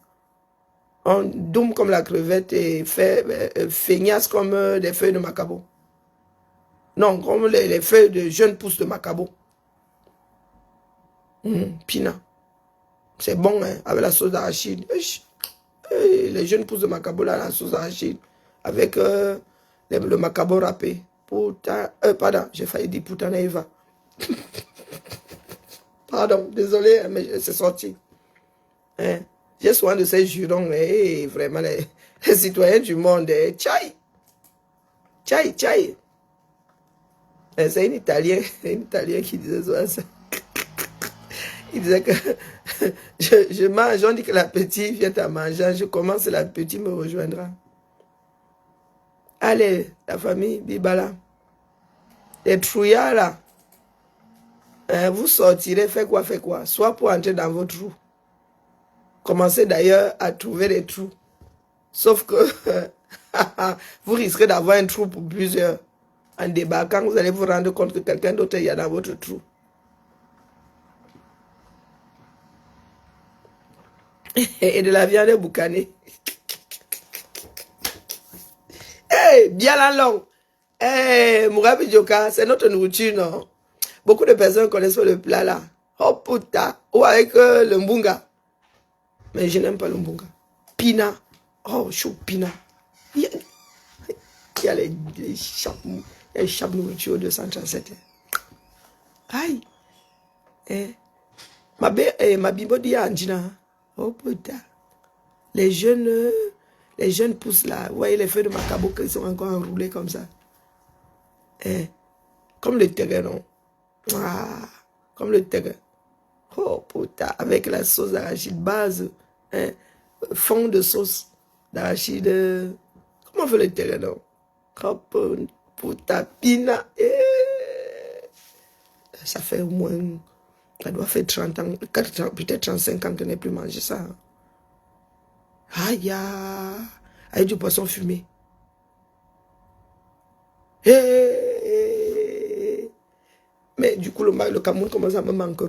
On doum comme la crevette et fait feignasse comme des feuilles de macabo. Non, comme les feuilles de jeunes pousses de macabo. Pina. C'est bon, hein, avec la sauce d'arachide. Les jeunes pousses de macabo, là, la sauce d'arachide. Avec le macabo râpé. Putain, pardon, j'ai failli dire putain Eva. Pardon, désolé, mais c'est sorti. Hein? J'ai soin de ces jurons, vraiment, les citoyens du monde. Tchaï! Tchaï, tchaï! C'est un Italien qui disait ça. Il disait que je mange, on dit que l'appétit vient à manger, je commence, l'appétit me rejoindra. Allez, la famille Bibala, les trouillards là, vous sortirez, faites quoi, soit pour entrer dans vos trous. Commencez d'ailleurs à trouver des trous. Sauf que vous risquez d'avoir un trou pour plusieurs. En débarquant, vous allez vous rendre compte que quelqu'un d'autre est dans votre trou. Et de la viande boucanée. Hey, bien la langue. Hey, Mourabi Djoka, c'est notre nourriture, non? Beaucoup de personnes connaissent le plat là. Oh putain. Ou avec le mbunga. Mais je n'aime pas le mbunga. Pina. Oh, chou pina. Il y a les chapes nourriture de 137. Aïe. Ma bibo dit à Andina. Oh putain. Les jeunes pousses là. Vous voyez les feuilles de macabo qui sont encore enroulées comme ça. Comme le terrain, non? Ah, comme le terrain. Oh putain. Avec la sauce d'arachide base. Fond de sauce d'arachide. Comment on fait le terrain, non? Oh putain. Pina. Ça fait au moins... Ça doit faire 30 ans, peut-être 35 ans que je n'ai plus mangé ça. Aïe, avec du poisson fumé. Mais du coup, le Cameroun commence à me manquer.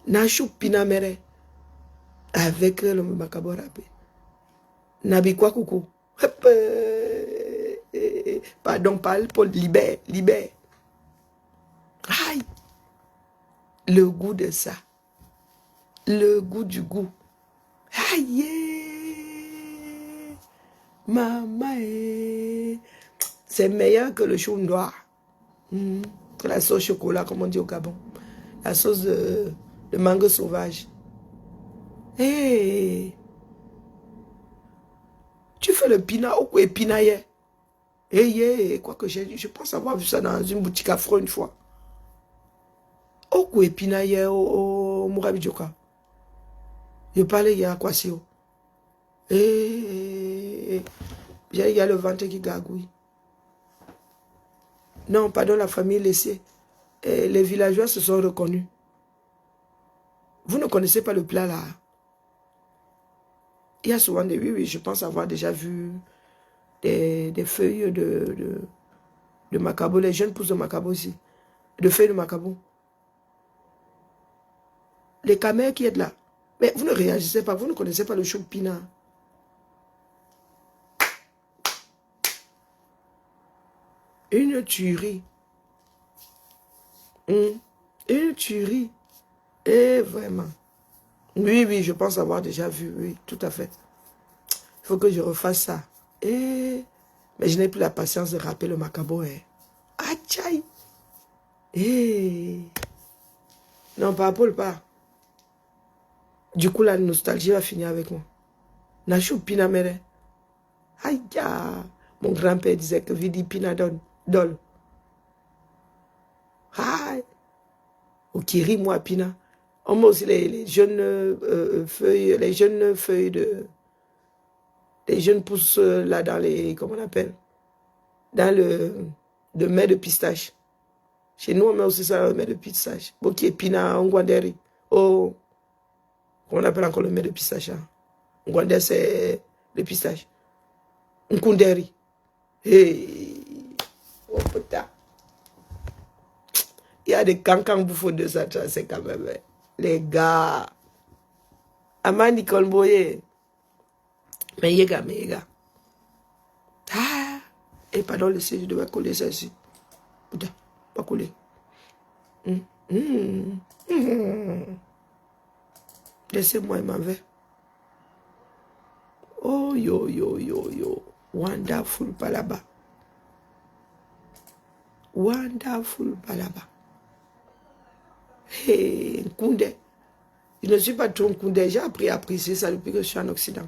Nachou pina mere. Avec le macabo râpé. Nabi quoi coucou. Pardon, parle pour libère. Aïe. Le goût de ça. Le goût du goût. Aïe. Maman. C'est meilleur que le chou noir. Que la sauce chocolat, comme on dit au Gabon. La sauce de mangue sauvage. Hey. Tu fais le pina ou quoi pina hier? Quoi que je pense avoir vu ça dans une boutique afro une fois. Oh, quoi, pina hier au Mourabi Djoka. Je parlais hier à Kwasio. Il y a le ventre qui gargouille. Non, pardon, la famille laissée. Les villageois se sont reconnus. Vous ne connaissez pas le plat là? Il y a souvent des... Oui, je pense avoir déjà vu des feuilles de macabo. Les jeunes pousses de macabo ici. De feuilles de macabo. Les camères qui est là. Mais vous ne réagissez pas, vous ne connaissez pas le chou pina. Une tuerie. Une tuerie. Et vraiment. Oui, je pense avoir déjà vu, oui, tout à fait. Il faut que je refasse ça. Mais je n'ai plus la patience de râper le macabo. Aïe. Non, pas Paul, pas. Du coup, la nostalgie va finir avec moi. Nachou pina mere. Aïe, mon grand-père disait que vidi pina dol. Aïe. Au kiri, moi, pina. On met aussi les jeunes feuilles, les jeunes pousses là dans les, comment on appelle? Dans le mets de pistache. Chez nous, on met aussi ça, le mets de pistache. Boki et pina, ngwanderi. Oh. On appelle encore le mets de pistache. Ngwanderi, c'est le pistache. Nkunderi. Hey. Oh putain. Il y a des cancans bouffons de ça, c'est quand même. Les gars. Amani Colboye. Mais yega, mais yega. Ah. Et pardon, le je devais coller ça ici. Putain, pas coller. Laissez-moi, il m'en va. Oh, yo, yo, yo, yo. Wonderful palaba. Wonderful palaba. Hey, Nkoundé. Je ne suis pas trop Nkoundé. J'ai appris à apprécier ça depuis que je suis en Occident.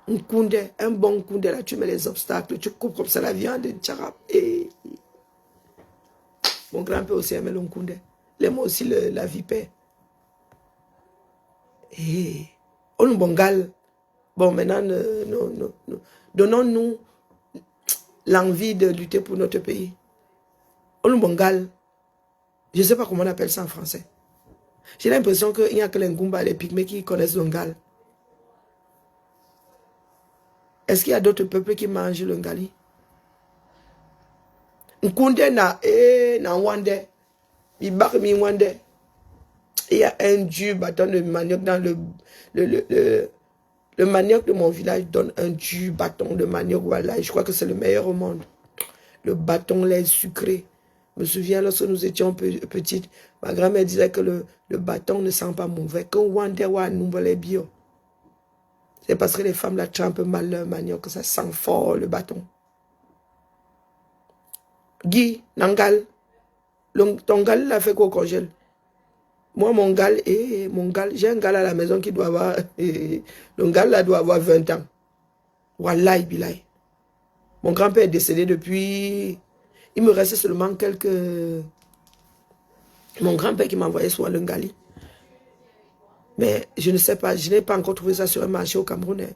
Nkoundé, un bon Nkoundé, là, tu mets les obstacles, tu coupes comme ça la viande, tcharap. Et... Mon grand-père aussi aimait le Nkoundé. Il aimait aussi la vipère. Et... On nous bongal. Bon, maintenant, donnons-nous l'envie de lutter pour notre pays. On nous bongal. Je ne sais pas comment on appelle ça en français. J'ai l'impression qu'il n'y a que les Ngumba, les Pygmées qui connaissent le Ngal. Est-ce qu'il y a d'autres peuples qui mangent le Ngali? Nkunde na Wande. Il y a un dur bâton de manioc dans le manioc de mon village donne un dur bâton de manioc. Voilà, je crois que c'est le meilleur au monde. Le bâton lait sucré. Je me souviens lorsque nous étions petites, ma grand-mère disait que le bâton ne sent pas mauvais. Quand Wande nous volait bio. C'est parce que les femmes la trempent mal leur manioc que ça sent fort le bâton. Guy, Nangal, ton gal l'a fait quoi congèle? Moi, mon gal, j'ai un gal à la maison qui doit avoir, le gal là doit avoir 20 ans. Wallahi, bilay. Mon grand-père est décédé depuis, il me restait seulement quelques, mon grand-père qui m'a envoyé sur le ngali. Mais je ne sais pas, je n'ai pas encore trouvé ça sur un marché au Cameroun.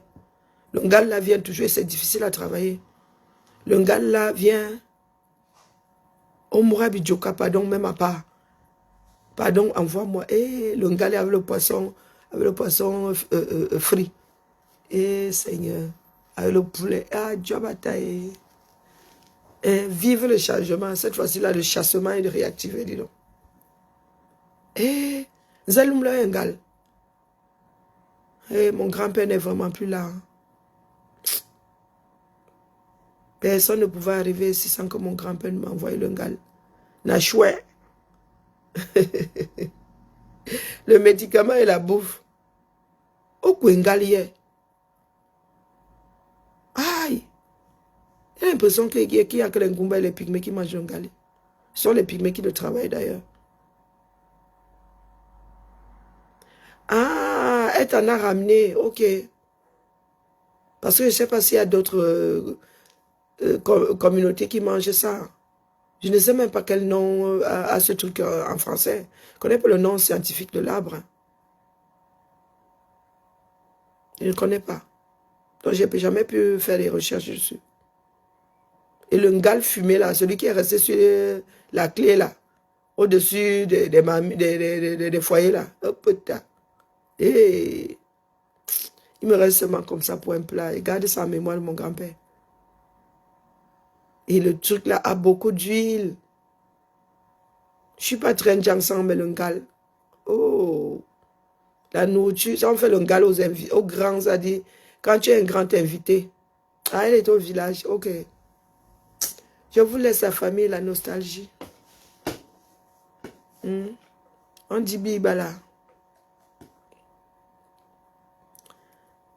Le ngal là vient toujours, c'est difficile à travailler. Le ngal là vient, on mourra bidjoka, pardon, même à part. Pardon, envoie-moi. Le ngali avec le poisson frit. Seigneur, avec le poulet. Ah, Dieu bataille. Vive le changement. Cette fois-ci, là, le chassement est réactivé, dis donc. Zaloum là, ngal. Mon grand-père n'est vraiment plus là. Personne ne pouvait arriver ici sans que mon grand-père m'envoie le ngal. Na chouette. Le médicament et la bouffe. Au Kwengalier. Aïe. J'ai l'impression qu'il y a que les Ngumba et les Pygmées qui mangent le ngali. Ce sont les Pygmées qui le travaillent d'ailleurs. Ah, elle t'en a ramené. Ok. Parce que je ne sais pas s'il y a d'autres communautés qui mangent ça. Je ne sais même pas quel nom a ce truc en français. Je ne connais pas le nom scientifique de l'arbre. Je ne connais pas. Donc, je n'ai jamais pu faire des recherches dessus. Et le ngal fumé, là, celui qui est resté sur la clé, là, au-dessus des foyers, là. Oh, putain. Et il me reste seulement comme ça pour un plat. Et garde ça en mémoire de mon grand-père. Et le truc, là, a beaucoup d'huile. Je ne suis pas très ensemble, mais le ngal. Oh, la nourriture, ça on fait le ngal aux grands, ça dit, quand tu es un grand invité, ah, elle est au village, ok. Je vous laisse la famille, la nostalgie. On dit bibala.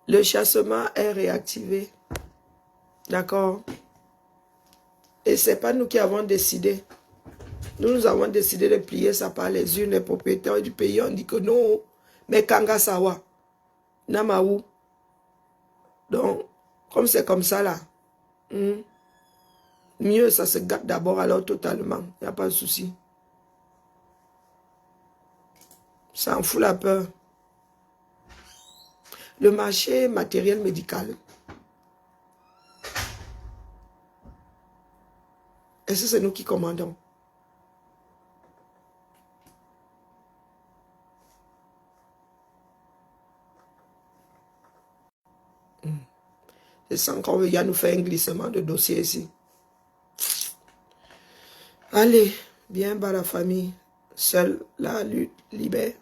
Le chassement est réactivé. D'accord? Et ce n'est pas nous qui avons décidé. Nous avons décidé de plier ça par les urnes. Les propriétaires du pays ont dit que non. Mais Kanga Sawa, Namaou. Donc, comme c'est comme ça là, mieux ça se gâte d'abord alors totalement. Il n'y a pas de souci. Ça en fout la peur. Le marché matériel médical. Est-ce que c'est nous qui commandons? Je sens qu'on veut nous faire un glissement de dossier ici. Allez, bien bas la famille. Seule la lutte libère.